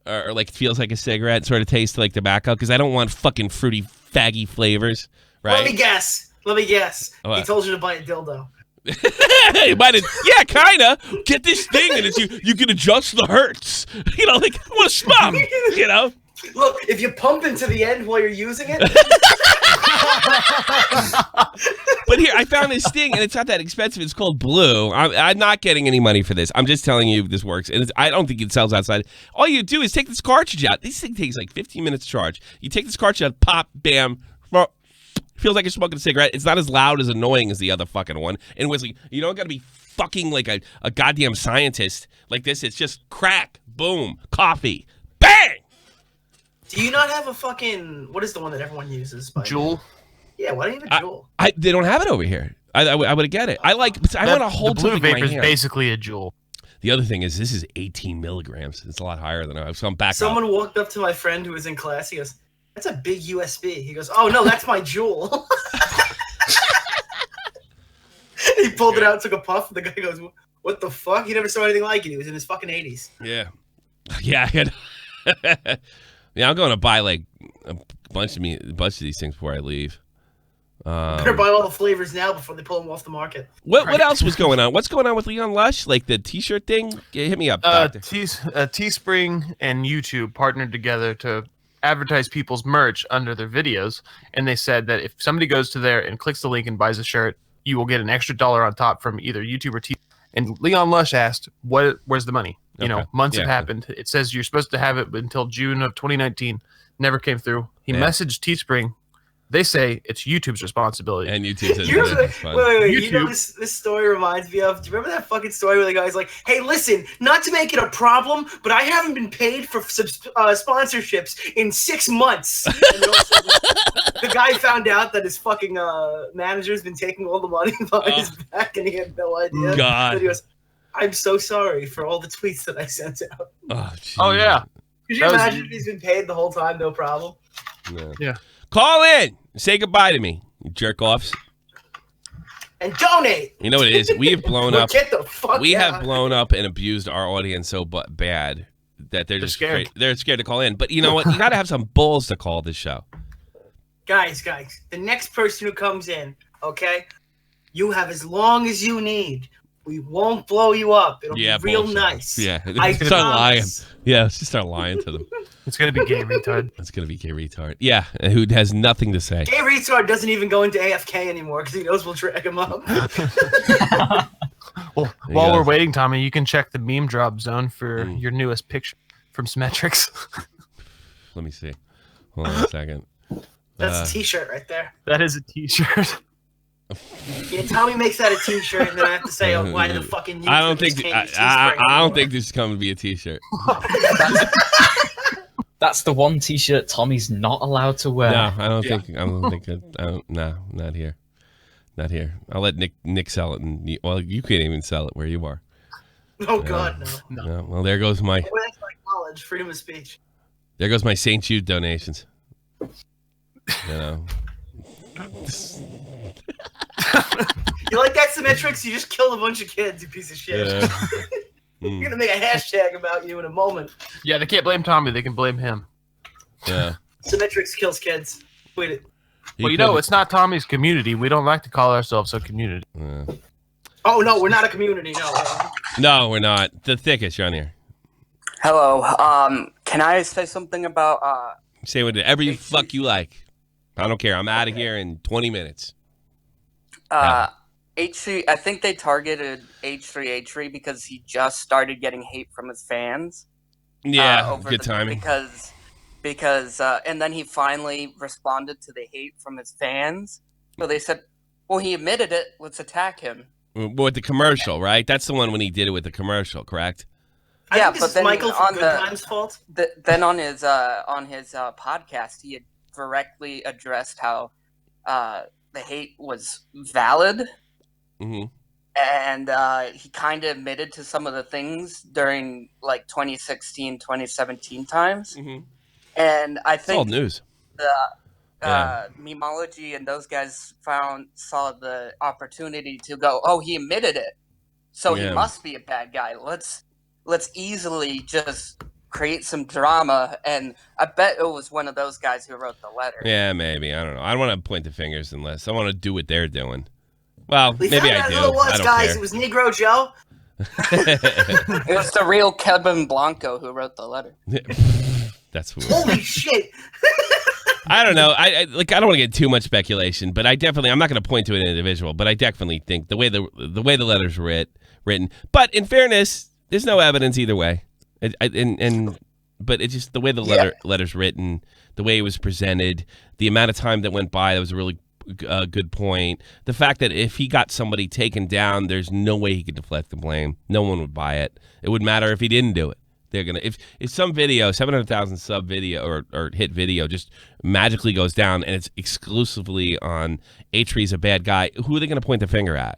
[SPEAKER 1] or like feels like a cigarette, sort of tastes like tobacco, because I don't want fucking fruity, faggy flavors. Right?
[SPEAKER 2] Let me guess.
[SPEAKER 1] What?
[SPEAKER 2] He told you to buy a dildo.
[SPEAKER 1] You might have, yeah, kinda. Get this thing, and it's you can adjust the hertz. You know, like what a smop. You know.
[SPEAKER 2] Look, if you pump into the end while you're using it.
[SPEAKER 1] But here, I found this thing, and it's not that expensive. It's called Blue. I'm not getting any money for this. I'm just telling you this works, and I don't think it sells outside. All you do is take this cartridge out. This thing takes like 15 minutes to charge. You take this cartridge out, pop, bam. Feels like you're smoking a cigarette. It's not as loud as annoying as the other fucking one. And Wesley, you don't got to be fucking like a goddamn scientist like this. It's just crack, boom, coffee, bang.
[SPEAKER 2] Do you not have a fucking, what is the one that everyone uses?
[SPEAKER 4] Juul?
[SPEAKER 2] Yeah, why don't you have a Juul?
[SPEAKER 1] They don't have it over here. I would get it. I want to hold
[SPEAKER 4] the blue
[SPEAKER 1] something in
[SPEAKER 4] vape
[SPEAKER 1] my
[SPEAKER 4] is
[SPEAKER 1] hand.
[SPEAKER 4] basically a Juul.
[SPEAKER 1] The other thing is this is 18 milligrams. It's a lot higher than I was. So I'm back
[SPEAKER 2] Someone
[SPEAKER 1] up.
[SPEAKER 2] walked up to my friend who was in class. He goes, "That's a big USB." He goes, "Oh no, that's my Juul." He pulled it out, took a puff, and the guy goes, "What the fuck? He never saw anything like it. He was in his fucking 80s."
[SPEAKER 1] Yeah. Yeah, I'm going to buy like a bunch of these things before I leave.
[SPEAKER 2] Better buy all the flavors now before they pull them off the market.
[SPEAKER 1] What else was going on? What's going on with Leon Lush? Like the T-shirt thing? Yeah, hit me up.
[SPEAKER 4] Teespring and YouTube partnered together to advertise people's merch under their videos, and they said that if somebody goes to there and clicks the link and buys a shirt, you will get an extra $1 on top from either YouTube or Teespring. And Leon Lush asked, "Where's the money?" You know, months have happened. It says you're supposed to have it until June of 2019. Never came through. He messaged Teespring. They say it's YouTube's responsibility.
[SPEAKER 1] And YouTube says
[SPEAKER 2] wait. You know this story reminds me of, do you remember that fucking story where the guy's like, "Hey, listen, not to make it a problem, but I haven't been paid for sponsorships in 6 months." And the guy found out that his fucking manager's been taking all the money behind his back, and he had no idea.
[SPEAKER 1] God.
[SPEAKER 2] But he goes, "I'm so sorry for all the tweets that I sent out."
[SPEAKER 4] Oh yeah.
[SPEAKER 2] Could you imagine if he's been paid the whole time, no problem?
[SPEAKER 4] Yeah.
[SPEAKER 1] Call in. Say goodbye to me, you jerk offs.
[SPEAKER 2] And donate.
[SPEAKER 1] You know what it is? We have blown up.
[SPEAKER 2] Get the fuck
[SPEAKER 1] We
[SPEAKER 2] out.
[SPEAKER 1] have blown up and abused our audience so bad that they're just
[SPEAKER 4] scared.
[SPEAKER 1] They're scared to call in. But you know what? You got to have some balls to call this show.
[SPEAKER 2] Guys, the next person who comes in, okay, you have as long as you need. We won't blow you up. It'll be real
[SPEAKER 1] bullshit.
[SPEAKER 2] nice.
[SPEAKER 1] Yeah.
[SPEAKER 2] I
[SPEAKER 1] start lying.
[SPEAKER 2] promise.
[SPEAKER 1] Yeah, let's just start lying to them.
[SPEAKER 4] It's going to be gay retard.
[SPEAKER 1] It's going to be gay retard. Yeah, who has nothing to say.
[SPEAKER 2] Gay retard doesn't even go into AFK anymore because he knows we'll drag him up.
[SPEAKER 4] Well, while we're waiting, Tommy, you can check the meme drop zone for your newest picture from Symmetrics.
[SPEAKER 1] Let me see. Hold on a second.
[SPEAKER 2] That's a t-shirt right there.
[SPEAKER 4] That is a t-shirt.
[SPEAKER 2] Yeah, Tommy makes that a t-shirt, and then I have to say, "Oh, why the fucking?"
[SPEAKER 1] I don't think this is coming to be a t-shirt.
[SPEAKER 5] That's the one t-shirt Tommy's not allowed to wear.
[SPEAKER 1] No, I don't think. No, not here. Not here. I'll let Nick sell it, and you can't even sell it where you are.
[SPEAKER 2] Oh God, no.
[SPEAKER 1] No. Well, there goes my.
[SPEAKER 2] Well, that's like college, freedom of speech.
[SPEAKER 1] There goes my St. Jude donations. You know.
[SPEAKER 2] You like that, Symmetrics? You just killed a bunch of kids, you piece of shit.
[SPEAKER 1] Yeah.
[SPEAKER 2] You're gonna make a hashtag about you in a moment.
[SPEAKER 4] Yeah, they can't blame Tommy. They can blame him.
[SPEAKER 1] Yeah.
[SPEAKER 2] Symmetrics kills kids. Tweet it.
[SPEAKER 4] Well, you know, it's not Tommy's community. We don't like to call ourselves a community.
[SPEAKER 2] Oh no, we're not a community. No.
[SPEAKER 1] No, we're not. The thickest, you're on here.
[SPEAKER 8] Hello. Can I say something about
[SPEAKER 1] Say whatever you fuck you like. I don't care. I'm out of here in 20 minutes.
[SPEAKER 8] H3? I think they targeted H3h3 because he just started getting hate from his fans.
[SPEAKER 1] Yeah, good timing.
[SPEAKER 8] Because and then he finally responded to the hate from his fans. So they said, well, he admitted it. Let's attack him.
[SPEAKER 1] With the commercial, right? That's the one when he did it with the commercial, correct?
[SPEAKER 8] Yeah,
[SPEAKER 2] but then Michael from Good Times' fault.
[SPEAKER 8] Then on his podcast, he had directly addressed how the hate was valid, and he kind of admitted to some of the things during like 2016, 2017 times. And I think
[SPEAKER 1] it's old news.
[SPEAKER 8] Memeology and those guys saw the opportunity to go, oh, he admitted it, so he must be a bad guy. Let's easily just create some drama, and I bet it was one of those guys who wrote the letter.
[SPEAKER 1] Yeah, maybe. I don't know. I don't want to point the fingers unless I want to do what they're doing. Well, maybe I do.
[SPEAKER 2] Who it was,
[SPEAKER 1] I don't
[SPEAKER 2] guys.
[SPEAKER 1] care.
[SPEAKER 2] It was Negro Joe.
[SPEAKER 8] It was the real Kevin Blanco who wrote the letter.
[SPEAKER 1] That's who.
[SPEAKER 2] Holy shit.
[SPEAKER 1] I don't know. I don't want to get too much speculation, but I'm not going to point to an individual, but I definitely think the way the letter's written. But in fairness, there's no evidence either way. But it's just the way the letter's written, the way it was presented, the amount of time that went by. That was a really good point. The fact that if he got somebody taken down, there's no way he could deflect the blame. No one would buy it. It wouldn't matter if he didn't do it. They're gonna if some video, 700,000 sub video or hit video just magically goes down and it's exclusively on H3's a bad guy, who are they gonna point the finger at?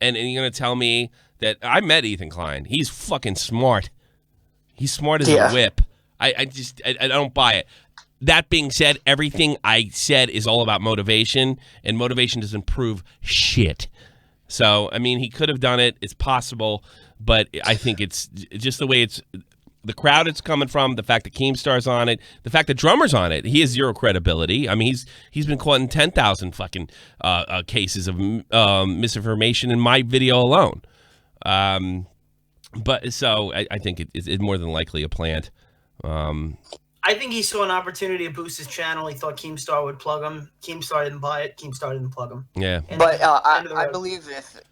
[SPEAKER 1] And you're gonna tell me that I met Ethan Klein. He's fucking smart. He's smart as a whip. I don't buy it. That being said, everything I said is all about motivation, and motivation doesn't prove shit. So, I mean, he could have done it. It's possible, but I think it's just the way it's the crowd it's coming from, the fact that Keemstar's on it, the fact that Drummer's on it. He has zero credibility. I mean, he's been caught in 10,000 fucking cases of misinformation in my video alone. But so I think it's more than likely a plant.
[SPEAKER 2] I think he saw an opportunity to boost his channel. He thought Keemstar would plug him. Keemstar didn't buy it. Keemstar didn't plug him.
[SPEAKER 1] Yeah.
[SPEAKER 8] But I believe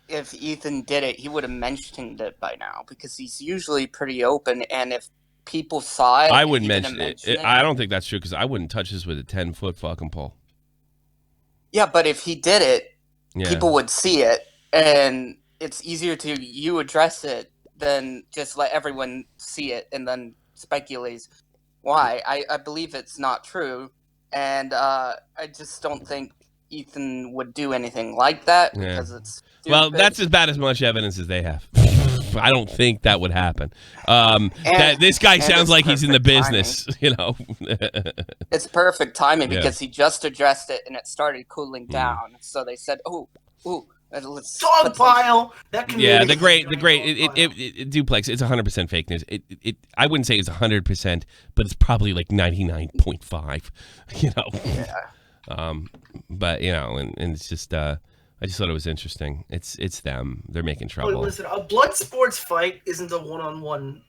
[SPEAKER 8] if Ethan did it, he would have mentioned it by now because he's usually pretty open. And if people saw it,
[SPEAKER 1] I wouldn't mention it. I don't think that's true because I wouldn't touch this with a 10-foot fucking pole.
[SPEAKER 8] Yeah, but if he did it, people would see it. And it's easier to you address it than just let everyone see it and then speculate why. I believe it's not true, and I just don't think Ethan would do anything like that because it's stupid.
[SPEAKER 1] Well, that's about as much evidence as they have. I don't think that would happen. That this guy sounds like he's in the business, you know.
[SPEAKER 8] It's perfect timing because he just addressed it and it started cooling down. So they said, "Oh,
[SPEAKER 2] dog pile." That community.
[SPEAKER 1] The great duplex. It's 100% fake news. I wouldn't say it's 100%, but it's probably like 99.5. You know.
[SPEAKER 8] Yeah.
[SPEAKER 1] But you know, and it's just I just thought it was interesting. It's them. They're making trouble.
[SPEAKER 2] Oh, listen, a blood sports fight isn't a one-on-one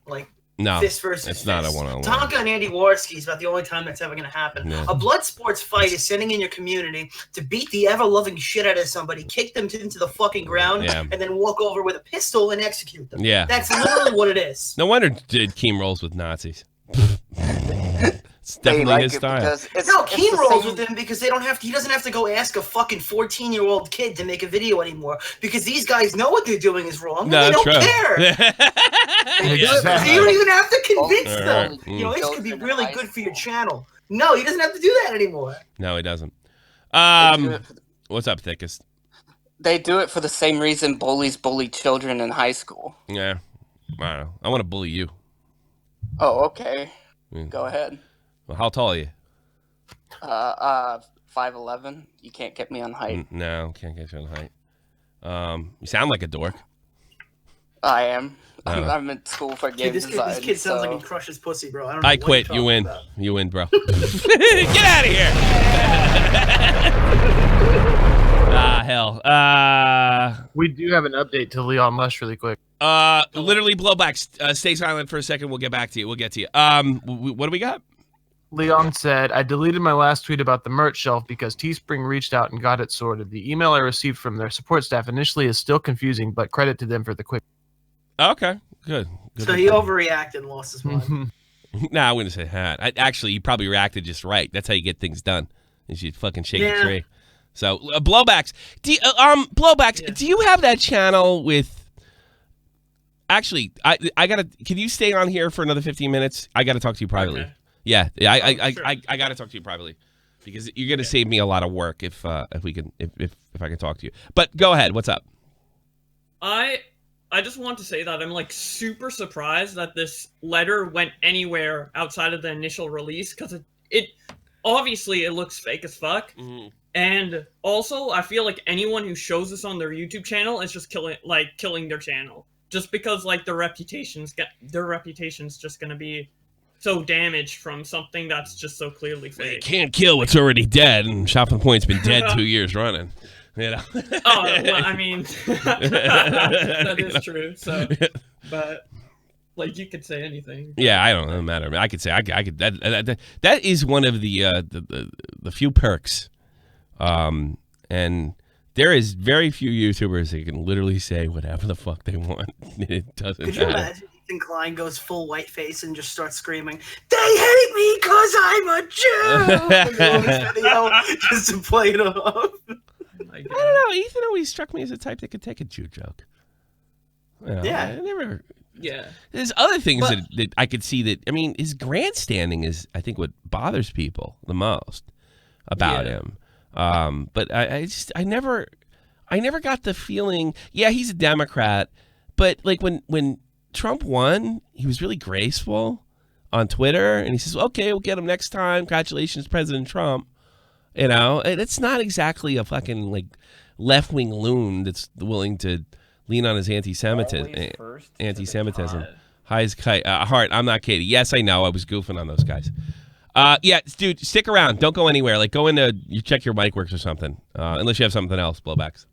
[SPEAKER 2] fist versus
[SPEAKER 1] it's
[SPEAKER 2] fist.
[SPEAKER 1] not a one-on-one.
[SPEAKER 2] Tonka and Andy Warski is about the only time that's ever going to happen.
[SPEAKER 1] Yeah.
[SPEAKER 2] A blood sports fight is sitting in your community to beat the ever-loving shit out of somebody, kick them into the fucking ground, and then walk over with a pistol and execute them.
[SPEAKER 1] Yeah.
[SPEAKER 2] That's literally what it is.
[SPEAKER 1] No wonder Keem rolls with Nazis. It's definitely his style.
[SPEAKER 2] No, Keem rolls with him because he doesn't have to go ask a fucking 14-year-old kid to make a video anymore because these guys know what they're doing is wrong.
[SPEAKER 1] No,
[SPEAKER 2] and they don't
[SPEAKER 1] true.
[SPEAKER 2] care.
[SPEAKER 4] Exactly.
[SPEAKER 2] You don't even have to convince them.
[SPEAKER 1] Right.
[SPEAKER 2] You know, this could be really good for your channel. No, he doesn't have to do that anymore.
[SPEAKER 1] No, he doesn't. What's up, Thickest?
[SPEAKER 8] They do it for the same reason bullies bully children in high school.
[SPEAKER 1] Yeah. I don't know. I want to bully you.
[SPEAKER 8] Oh, okay. Go ahead.
[SPEAKER 1] Well, how tall are you?
[SPEAKER 8] 5'11". You can't get me on height.
[SPEAKER 1] No, can't get you on height. You sound like a dork.
[SPEAKER 8] I am. I'm in school for game design.
[SPEAKER 2] This kid sounds like he crushes pussy, bro. I don't know.
[SPEAKER 1] I quit. You win. You win, bro. Get out of here. Hell.
[SPEAKER 4] We do have an update to Leon Lush really quick.
[SPEAKER 1] Literally blowbacks. Stay silent for a second. We'll get back to you. We'll get to you. What do we got?
[SPEAKER 4] Leon said, I deleted my last tweet about the merch shelf because Teespring reached out and got it sorted. The email I received from their support staff initially is still confusing, but credit to them for the quick.
[SPEAKER 1] Okay, good.
[SPEAKER 2] So he overreacted and lost his mind.
[SPEAKER 1] Nah, I wouldn't say that. Actually, he probably reacted just right. That's how you get things done. Is you fucking shake a tree. So blowbacks. Blowbacks. Do you have that channel with? Actually, I gotta. Can you stay on here for another 15 minutes? I gotta talk to you privately. Okay. Yeah, I gotta talk to you privately because you're gonna save me a lot of work if I can talk to you. But go ahead. What's up?
[SPEAKER 9] I just want to say that I'm like super surprised that this letter went anywhere outside of the initial release because it obviously it looks fake as fuck. Mm-hmm. And also I feel like anyone who shows this on their YouTube channel is just killing their channel just because like their reputation's just gonna be so damaged from something that's just so clearly fake. You
[SPEAKER 1] can't kill what's already dead, and Shopping Point's been dead 2 years running. You know.
[SPEAKER 9] Oh, well, I mean, that is true. So, but like you could say anything.
[SPEAKER 1] Yeah, I don't know. It doesn't matter. I could say I could. That is one of the few perks, and there is very few YouTubers that can literally say whatever the fuck they want. It doesn't
[SPEAKER 2] matter.
[SPEAKER 1] Could you
[SPEAKER 2] imagine Ethan Klein goes full white face and just starts screaming, "They hate me because I'm a Jew!" Just to play it off.
[SPEAKER 1] I don't know. Ethan always struck me as a type that could take a Jew joke. You know,
[SPEAKER 2] yeah.
[SPEAKER 1] I never.
[SPEAKER 9] Yeah.
[SPEAKER 1] There's other things that I could see that. I mean, his grandstanding is, I think, what bothers people the most about him. But I never got the feeling. Yeah, he's a Democrat, but like when Trump won, he was really graceful on Twitter, and he says, "Okay, we'll get him next time. Congratulations, President Trump." You know, it's not exactly a fucking like left-wing loon that's willing to lean on his anti-Semitism. High as kite. Hart, I'm not Katie. Yes, I know. I was goofing on those guys. Yeah, dude, stick around. Don't go anywhere. Like, go into you check your mic works or something. Unless you have something else, blowbacks.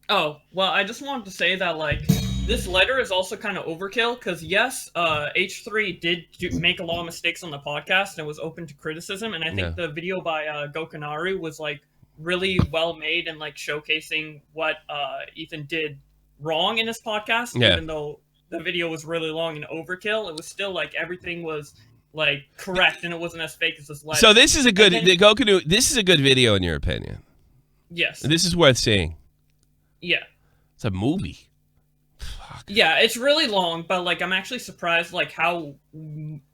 [SPEAKER 9] Oh, well, I just wanted to say that like this letter is also kind of overkill because yes, H3 did make a lot of mistakes on the podcast and was open to criticism, and I think the video by Gokanaru was like really well made and like showcasing what Ethan did wrong in his podcast. Even though the video was really long and overkill, it was still like everything was like correct and it wasn't as fake as this letter.
[SPEAKER 1] So this is a good this is a good video in your opinion.
[SPEAKER 9] Yes.
[SPEAKER 1] This is worth seeing.
[SPEAKER 9] Yeah.
[SPEAKER 1] It's a movie.
[SPEAKER 9] Fuck. Yeah, it's really long, but like I'm actually surprised like how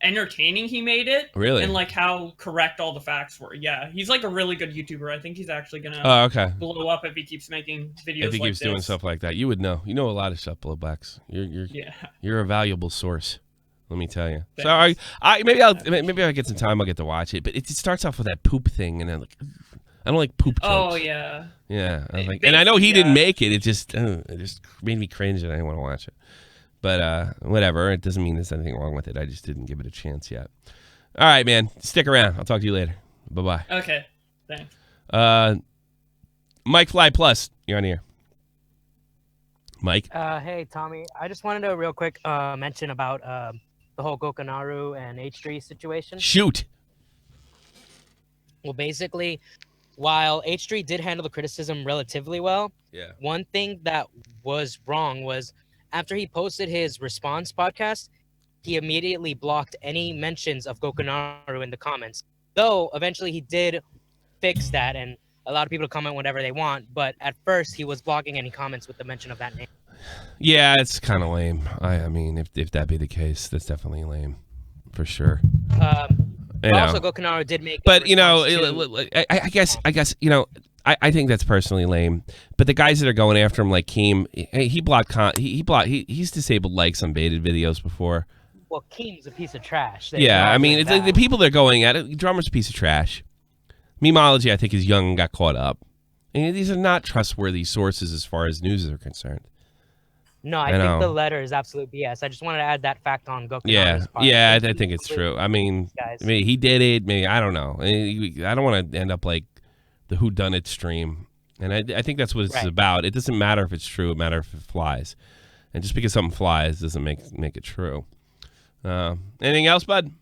[SPEAKER 9] entertaining he made it.
[SPEAKER 1] Really?
[SPEAKER 9] And like how correct all the facts were. Yeah, he's like a really good YouTuber. I think he's actually gonna blow up if he keeps making videos.
[SPEAKER 1] If he keeps doing stuff like that, you would know. You know a lot of stuff, blowbacks. You're a valuable source. Let me tell you.
[SPEAKER 9] Thanks.
[SPEAKER 1] So maybe I'll get some time. I'll get to watch it. But it starts off with that poop thing, and then like I don't like poop jokes.
[SPEAKER 9] Oh yeah.
[SPEAKER 1] Yeah, I was like, and I know he didn't make it. It just made me cringe, and I didn't want to watch it. But whatever. It doesn't mean there's anything wrong with it. I just didn't give it a chance yet. All right, man. Stick around. I'll talk to you later. Bye bye.
[SPEAKER 9] Okay. Thanks.
[SPEAKER 1] Mike Fly Plus, you're on here. Mike.
[SPEAKER 10] Hey Tommy. I just wanted to real quick mention about the whole Gokanaru and H3 situation.
[SPEAKER 1] Shoot.
[SPEAKER 10] Well, basically, while H3 did handle the criticism relatively well, one thing that was wrong was after he posted his response podcast, he immediately blocked any mentions of Gokanaru in the comments. Though eventually he did fix that and allowed people to comment whatever they want, but at first he was blocking any comments with the mention of that name.
[SPEAKER 1] Yeah, it's kind of lame. I mean, if that be the case, that's definitely lame, for sure.
[SPEAKER 10] Also, Gokanaru did make.
[SPEAKER 1] But I guess I think that's personally lame. But the guys that are going after him, like Keem, he's disabled likes on baited videos before.
[SPEAKER 10] Well, Keem's a piece of trash.
[SPEAKER 1] Yeah, I mean, the people that are going at it, Drummer's a piece of trash. Memology, I think, is young and got caught up. And these are not trustworthy sources as far as news are concerned.
[SPEAKER 10] No, I think the letter is absolute BS. I just wanted to add that fact on Goku.
[SPEAKER 1] Yeah, I think it's true. I mean, he did it. Maybe I don't know. I don't want to end up like the whodunit stream, and I think that's what it's about. It doesn't matter if it's true; it matters if it flies. And just because something flies doesn't make it true. Anything else, bud?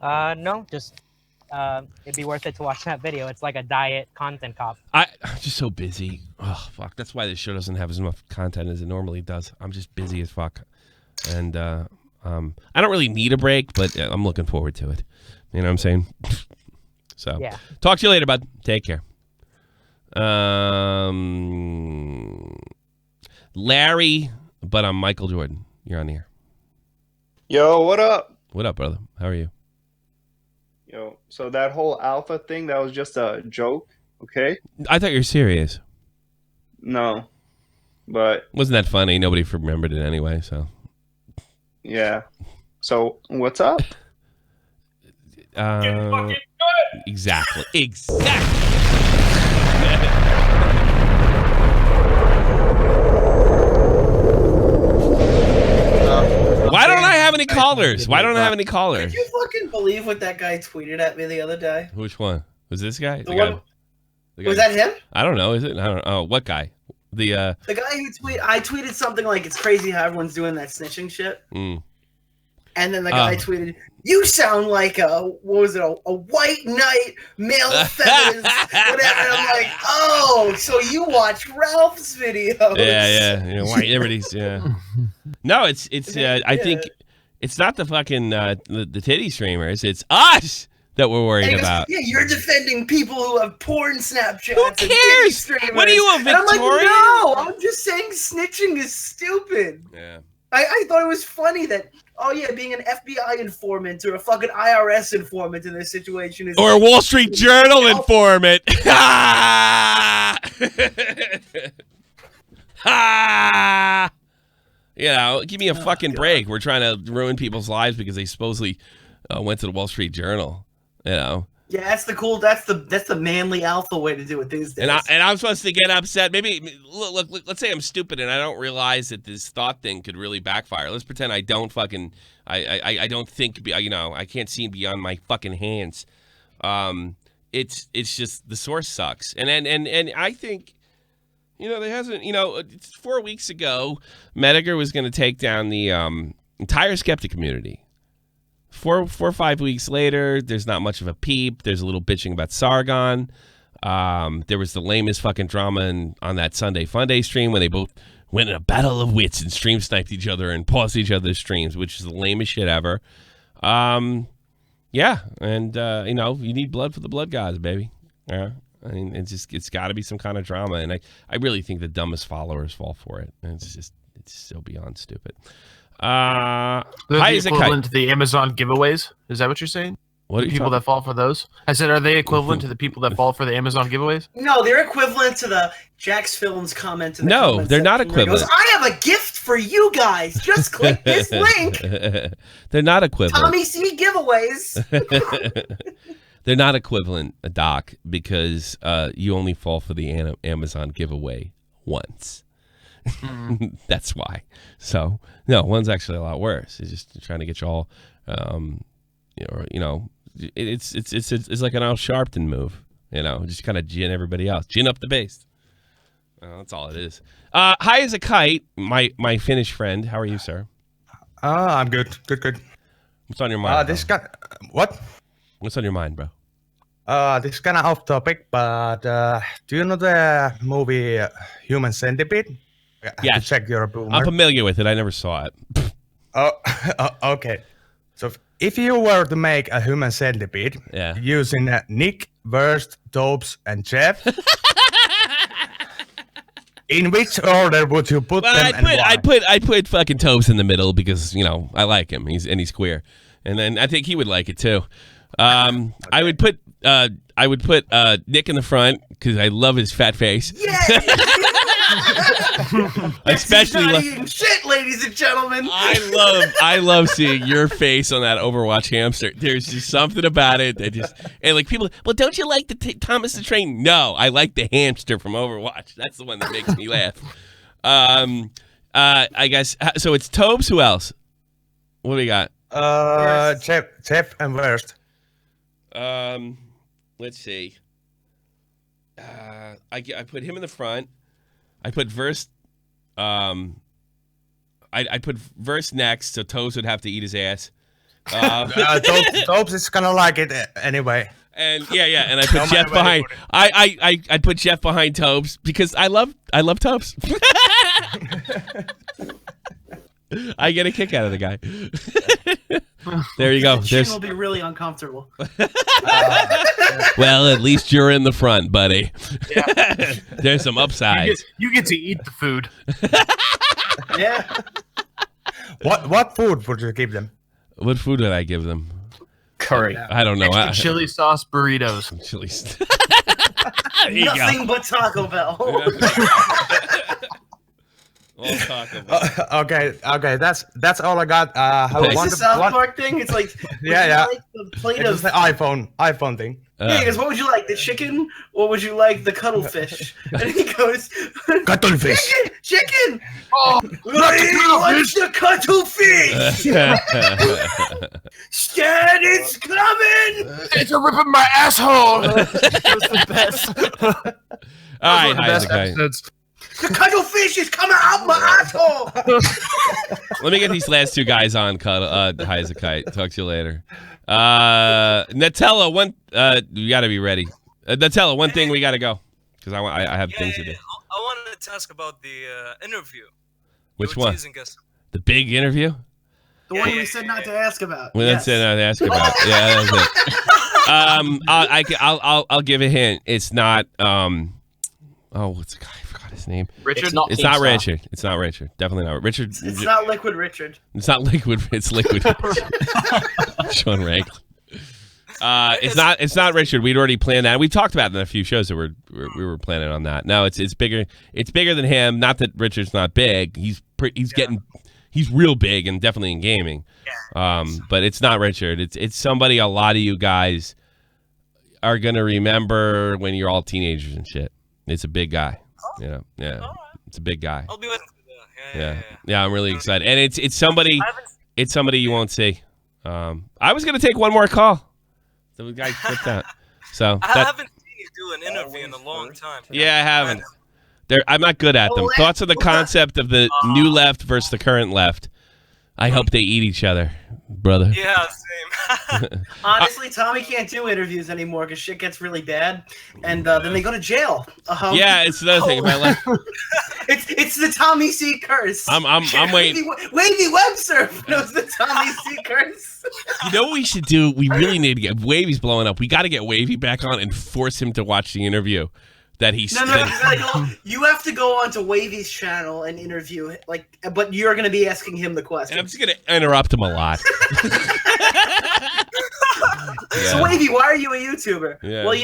[SPEAKER 10] No, just it'd be worth it to watch that video. It's like a diet content cop.
[SPEAKER 1] I'm just so busy. Oh fuck! That's why this show doesn't have as much content as it normally does. I'm just busy as fuck, and I don't really need a break, but I'm looking forward to it. You know what I'm saying? So yeah. Talk to you later, bud. Take care. Larry, but I'm Michael Jordan. You're on the air.
[SPEAKER 11] Yo, what up?
[SPEAKER 1] What up, brother? How are you?
[SPEAKER 11] Yo, so that whole alpha thing, that was just a joke, okay?
[SPEAKER 1] I thought you were serious.
[SPEAKER 11] No, but...
[SPEAKER 1] Wasn't that funny? Nobody remembered it anyway, so...
[SPEAKER 11] Yeah. So, what's up?
[SPEAKER 1] Exactly. Why don't I have any callers?
[SPEAKER 2] Did you fucking believe what that guy tweeted at me the other day?
[SPEAKER 1] Which one? Was this guy?
[SPEAKER 2] The guy? Was that him?
[SPEAKER 1] I don't know. Is it? I don't know. Oh, what guy? The guy
[SPEAKER 2] who I tweeted something like, it's crazy how everyone's doing that snitching shit. And then the guy tweeted, you sound like a white knight, male feminist, whatever. And I'm like, oh, so you watch Ralph's videos.
[SPEAKER 1] Yeah. White everybody's, No, it's I think it's not the fucking the titty streamers. It's us that we're worried about.
[SPEAKER 2] Yeah, you're defending people who have porn Snapchats.
[SPEAKER 1] Who cares? What are you, a Victorian?
[SPEAKER 2] And I'm like, no, I'm just saying snitching is stupid.
[SPEAKER 1] Yeah.
[SPEAKER 2] I thought it was funny that, being an FBI informant or a fucking IRS informant in this situation is...
[SPEAKER 1] Or a Wall Street Journal informant. Give me a fucking break. We're trying to ruin people's lives because they supposedly went to the Wall Street Journal,
[SPEAKER 2] Yeah, that's the manly alpha way to do it these days.
[SPEAKER 1] And I'm supposed to get upset. Maybe look, let's say I'm stupid and I don't realize that this thought thing could really backfire. Let's pretend I don't fucking I don't think I can't see beyond my fucking hands. It's just the source sucks. And I think there hasn't 4 weeks ago Mediger was going to take down the entire skeptic community. 4 or 5 weeks later, there's not much of a peep. There's a little bitching about Sargon. There was the lamest fucking drama on that Sunday Funday stream when they both went in a battle of wits and stream sniped each other and paused each other's streams, which is the lamest shit ever. You need blood for the blood gods, baby. Yeah, I mean, it's got to be some kind of drama, and I really think the dumbest followers fall for it. And it's so beyond stupid.
[SPEAKER 4] The equivalent to the Amazon giveaways? Is that what you're saying?
[SPEAKER 1] What are
[SPEAKER 4] people that fall for those? I said, are they equivalent to the people that fall for the Amazon giveaways?
[SPEAKER 2] No, they're equivalent to the Jax Films comment.
[SPEAKER 1] No, they're not equivalent.
[SPEAKER 2] Goes, I have a gift for you guys. Just click this link.
[SPEAKER 1] They're not equivalent.
[SPEAKER 2] Tommy C giveaways.
[SPEAKER 1] They're not equivalent, Doc, because you only fall for the Amazon giveaway once. That's why. So no, one's actually a lot worse. It's just trying to get you all, it's like an Al Sharpton move. Just kind of gin everybody else, gin up the base. That's all it is. Hi as a kite, my Finnish friend. How are you, sir?
[SPEAKER 12] I'm good.
[SPEAKER 1] What's on your mind?
[SPEAKER 12] What?
[SPEAKER 1] What's on your mind, bro?
[SPEAKER 12] This is kind of off topic, but do you know the movie Human Centipede?
[SPEAKER 1] Yeah,
[SPEAKER 12] check your boomer.
[SPEAKER 1] I'm familiar with it. I never saw it.
[SPEAKER 12] Okay. So if you were to make a Human Centipede using Nick, Versts, Tobes, and Jeff, in which order would you put them?
[SPEAKER 1] I put fucking Tobes in the middle because I like him. He's queer, and then I think he would like it too. Okay. I would put Nick in the front because I love his fat face.
[SPEAKER 2] Yeah.
[SPEAKER 1] Especially
[SPEAKER 2] eating shit, ladies and gentlemen.
[SPEAKER 1] I love seeing your face on that Overwatch hamster. There's just something about it that and people. Well, don't you like the Thomas the Train? No, I like the hamster from Overwatch. That's the one that makes me laugh. I guess so. It's Tobes. Who else? What do we got?
[SPEAKER 12] Jeff and Versts.
[SPEAKER 1] Let's see. I put him in the front. I put Versts. I put Versts next, so Tobes would have to eat his ass.
[SPEAKER 12] Tobes is gonna like it anyway.
[SPEAKER 1] And and I put Jeff behind. I put Jeff behind Tobes because I love Tobes. I get a kick out of the guy. There you go.
[SPEAKER 2] Chin will be really uncomfortable.
[SPEAKER 1] Well, at least you're in the front, buddy. Yeah. There's some upsides.
[SPEAKER 4] You get to eat the food.
[SPEAKER 2] Yeah.
[SPEAKER 12] What food would you give them?
[SPEAKER 1] What food did I give them?
[SPEAKER 4] Curry.
[SPEAKER 1] I don't know.
[SPEAKER 4] Chili sauce burritos.
[SPEAKER 1] Chili.
[SPEAKER 2] Nothing but Taco Bell.
[SPEAKER 1] We'll talk about.
[SPEAKER 12] Okay. That's all I got.
[SPEAKER 2] It's a South Park thing. It's like like the plate
[SPEAKER 12] it's
[SPEAKER 2] of
[SPEAKER 12] the iPhone thing.
[SPEAKER 2] Yeah, he goes, what would you like, the chicken, or would you like the cuttlefish? And he goes,
[SPEAKER 12] cuttlefish.
[SPEAKER 2] Chicken. Oh, what's the cuttlefish? Stan, it's coming.
[SPEAKER 4] It's a rip in my asshole. That was the best.
[SPEAKER 1] All right, best
[SPEAKER 4] episodes.
[SPEAKER 2] The cuttlefish is coming out my asshole.
[SPEAKER 1] Let me get these last two guys on. High as a kite. Talk to you later. Nutella, you got to be ready. Nutella, one thing we got to go because I have things to do.
[SPEAKER 13] I wanted to ask about the interview.
[SPEAKER 1] Which one? The big interview?
[SPEAKER 2] The one we said not to ask about.
[SPEAKER 1] Well, that's it. Not to ask about. Yeah, that's it. I'll give a hint. It's not. What's the guy? I forgot his name.
[SPEAKER 4] Richard.
[SPEAKER 1] It's not Richard. It's not Richard. Definitely not Richard.
[SPEAKER 2] It's not Liquid Richard.
[SPEAKER 1] It's not Liquid. It's Liquid Richard. Sean Ranklin. It's not Richard. We'd already planned that. We talked about it in a few shows that we were planning on that. No, it's bigger. It's bigger than him. Not that Richard's not big. He's real big and definitely in gaming. But it's not Richard. It's somebody a lot of you guys are gonna remember when you're all teenagers and shit. It's a big guy. Yeah. It's a big guy.
[SPEAKER 13] I'll be with
[SPEAKER 1] Yeah, I'm really excited. And it's somebody you won't see. I was gonna take one more call. So the guy flipped out. So
[SPEAKER 13] I haven't seen you do an interview in a long time.
[SPEAKER 1] Yeah, I haven't. I'm not good at them. Thoughts on the concept of the new left versus the current left. I hope they eat each other, brother.
[SPEAKER 13] Yeah, same.
[SPEAKER 2] Honestly, Tommy can't do interviews anymore because shit gets really bad, and then they go to jail.
[SPEAKER 1] Yeah, it's another thing in my life.
[SPEAKER 2] It's the Tommy C curse.
[SPEAKER 1] I'm waiting.
[SPEAKER 2] Wavy Websurf knows the Tommy C curse.
[SPEAKER 1] You know what we should do? We really need to get Wavy's blowing up. We got to get Wavy back on and force him to watch the interview. That he's
[SPEAKER 2] you have to go onto Wavy's channel and interview but you're gonna be asking him the question.
[SPEAKER 1] I'm just gonna interrupt him a lot.
[SPEAKER 2] So Wavy, why are you a YouTuber?
[SPEAKER 1] Yeah.
[SPEAKER 2] Well,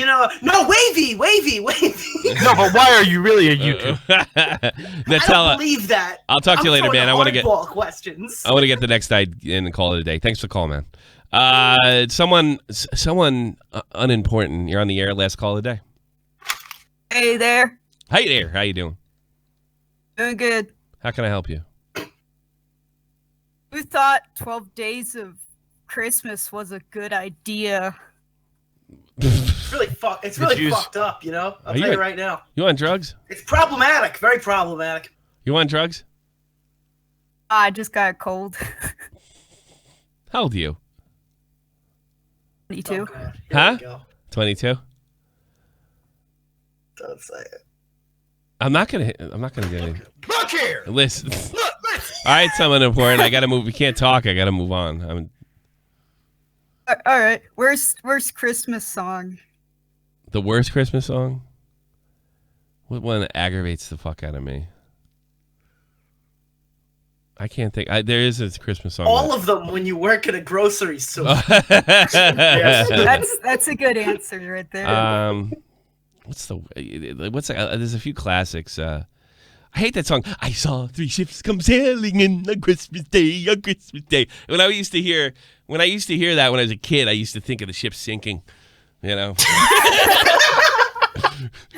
[SPEAKER 2] no, Wavy.
[SPEAKER 4] No, but why are you really a YouTuber?
[SPEAKER 1] Nutella,
[SPEAKER 2] I don't believe that.
[SPEAKER 1] I'll talk to you later, man. I want to get
[SPEAKER 2] questions.
[SPEAKER 1] I want to get the next guy in and call it a day. Thanks for the call, man. Someone unimportant. You're on the air. Last call of the day.
[SPEAKER 14] Hey there.
[SPEAKER 1] Hey there. How you doing?
[SPEAKER 14] Doing good.
[SPEAKER 1] How can I help you?
[SPEAKER 14] We thought 12 Days of Christmas was a good idea.
[SPEAKER 2] It's really fucked up, I'll tell you right now.
[SPEAKER 1] You on drugs?
[SPEAKER 2] It's problematic. Very problematic.
[SPEAKER 1] You on drugs?
[SPEAKER 14] I just got a cold.
[SPEAKER 1] How old are you?
[SPEAKER 14] 22.
[SPEAKER 1] Huh? 22?
[SPEAKER 2] Don't say it.
[SPEAKER 1] I'm not gonna get it.
[SPEAKER 7] Look here.
[SPEAKER 1] Listen. All right, someone important. I gotta move. We can't talk. I gotta move on.
[SPEAKER 14] All right. Worst Christmas song.
[SPEAKER 1] The worst Christmas song? What one aggravates the fuck out of me? I can't think. There is a Christmas song.
[SPEAKER 2] All of them when you work at a grocery store.
[SPEAKER 14] Yes. That's a good answer right there.
[SPEAKER 1] There's a few classics. I hate that song. I saw 3 ships come sailing in on Christmas Day, on Christmas Day. When I used to hear that when I was a kid, I used to think of the ship sinking.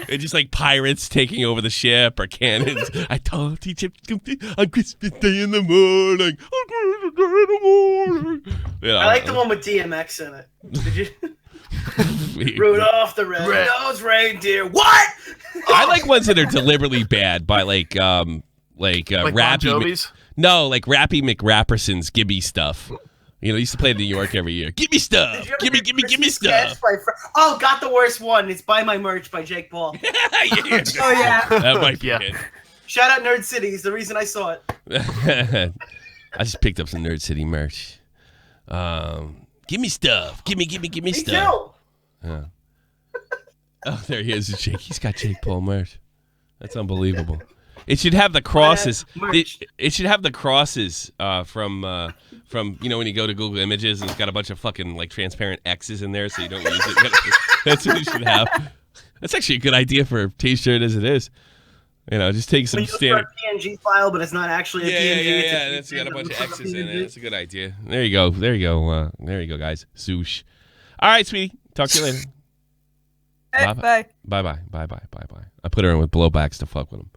[SPEAKER 1] And just like pirates taking over the ship or cannons. I told teacher on Christmas Day in the morning. You know,
[SPEAKER 2] I like the one with DMX in it. Did you? Rudolph the Red-Nosed Reindeer. What?
[SPEAKER 1] I like ones that are deliberately bad by like Rappy. No, like Rappy McRapperson's Gibby Stuff. You know, he used to play in New York every year. Give me stuff. Give me stuff.
[SPEAKER 2] Oh, got the worst one. It's Buy My Merch by Jake Paul.
[SPEAKER 1] Oh, yeah. That might be it.
[SPEAKER 2] Shout out Nerd City. He's the reason I saw it.
[SPEAKER 1] I just picked up some Nerd City merch. Give me stuff. Give me stuff. Yeah. Oh, there he is, Jake. He's got Jake Paul merch. That's unbelievable. It should have the crosses. It should have the crosses from you know when you go to Google Images and it's got a bunch of fucking like transparent X's in there so you don't use it. That's what it should have. That's actually a good idea for a T-shirt as it is. You know, just take some standard
[SPEAKER 2] PNG file, but it's not actually a PNG.
[SPEAKER 1] Yeah, it's got a bunch of X's in it. That's a good idea. There you go. There you go. There you go, guys. Zoosh. All right, sweetie. Talk to you later.
[SPEAKER 14] Hey, bye.
[SPEAKER 1] Bye. I put her in with blowbacks to fuck with him.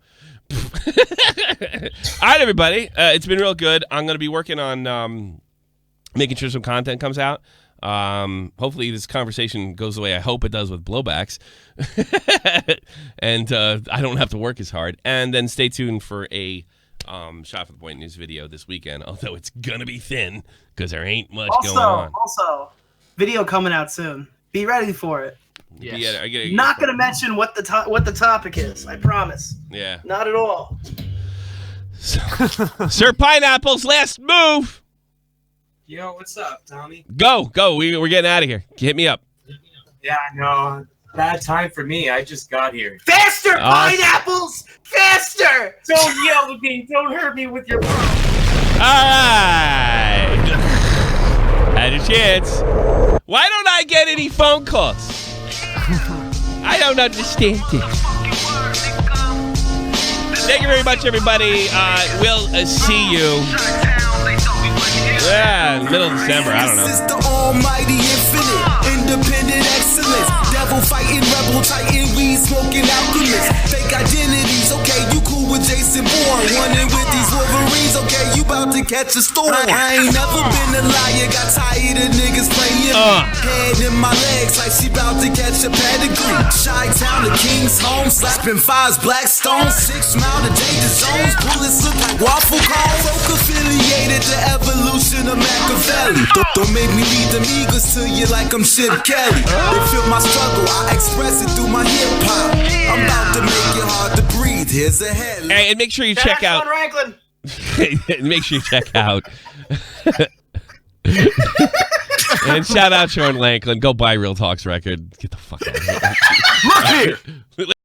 [SPEAKER 1] All right, everybody. It's been real good. I'm going to be working on making sure some content comes out. Hopefully this conversation goes the way I hope it does with blowbacks. And I don't have to work as hard. And then stay tuned for a Shot for the Point news video this weekend, although it's going to be thin because there ain't much going on.
[SPEAKER 2] Also, video coming out soon. Be ready for it.
[SPEAKER 1] Yes. Yeah,
[SPEAKER 2] not going to mention what the topic is. I promise.
[SPEAKER 1] Yeah.
[SPEAKER 2] Not at all.
[SPEAKER 1] Sir Pineapple's last move.
[SPEAKER 15] Yo, what's up, Tommy?
[SPEAKER 1] Go. We're getting out of here. Hit me up.
[SPEAKER 15] Yeah, no. Bad time for me. I just got here.
[SPEAKER 2] Faster, Pineapples! Faster!
[SPEAKER 15] Don't yell at me. Don't hurt me with your phone.
[SPEAKER 1] All right. Had a chance. Why don't I get any phone calls? I don't understand it. Thank you very much, everybody. We'll see you. Yeah, middle of December. I don't know.
[SPEAKER 16] This is the almighty infinite, independent excellence. Devil fighting, rebel titan, weed smoking alchemist. Fake identities, okay, you cool with Jason Bourne. Running with these Wolverines, okay, you about to catch a storm. I ain't never been a liar, got tired of niggas playing head in my legs like she about to catch a pedigree. Chi-Town to King's home, slapping fives, black stones, 6 mile to danger zones. Bullets look like waffle cones. Folk affiliated to evolution of Machiavelli. Don't make me lead them eagles to you like I'm Chip Kelly. They feel my struggle, I express it through my hip hop. I'm about to make it hard to breathe. Here's a headline.
[SPEAKER 1] Hey, and make sure you check out. Make sure you check out. And shout out Sean Lanklin. Go buy Real Talk's record. Get the fuck out of here.
[SPEAKER 4] Look here.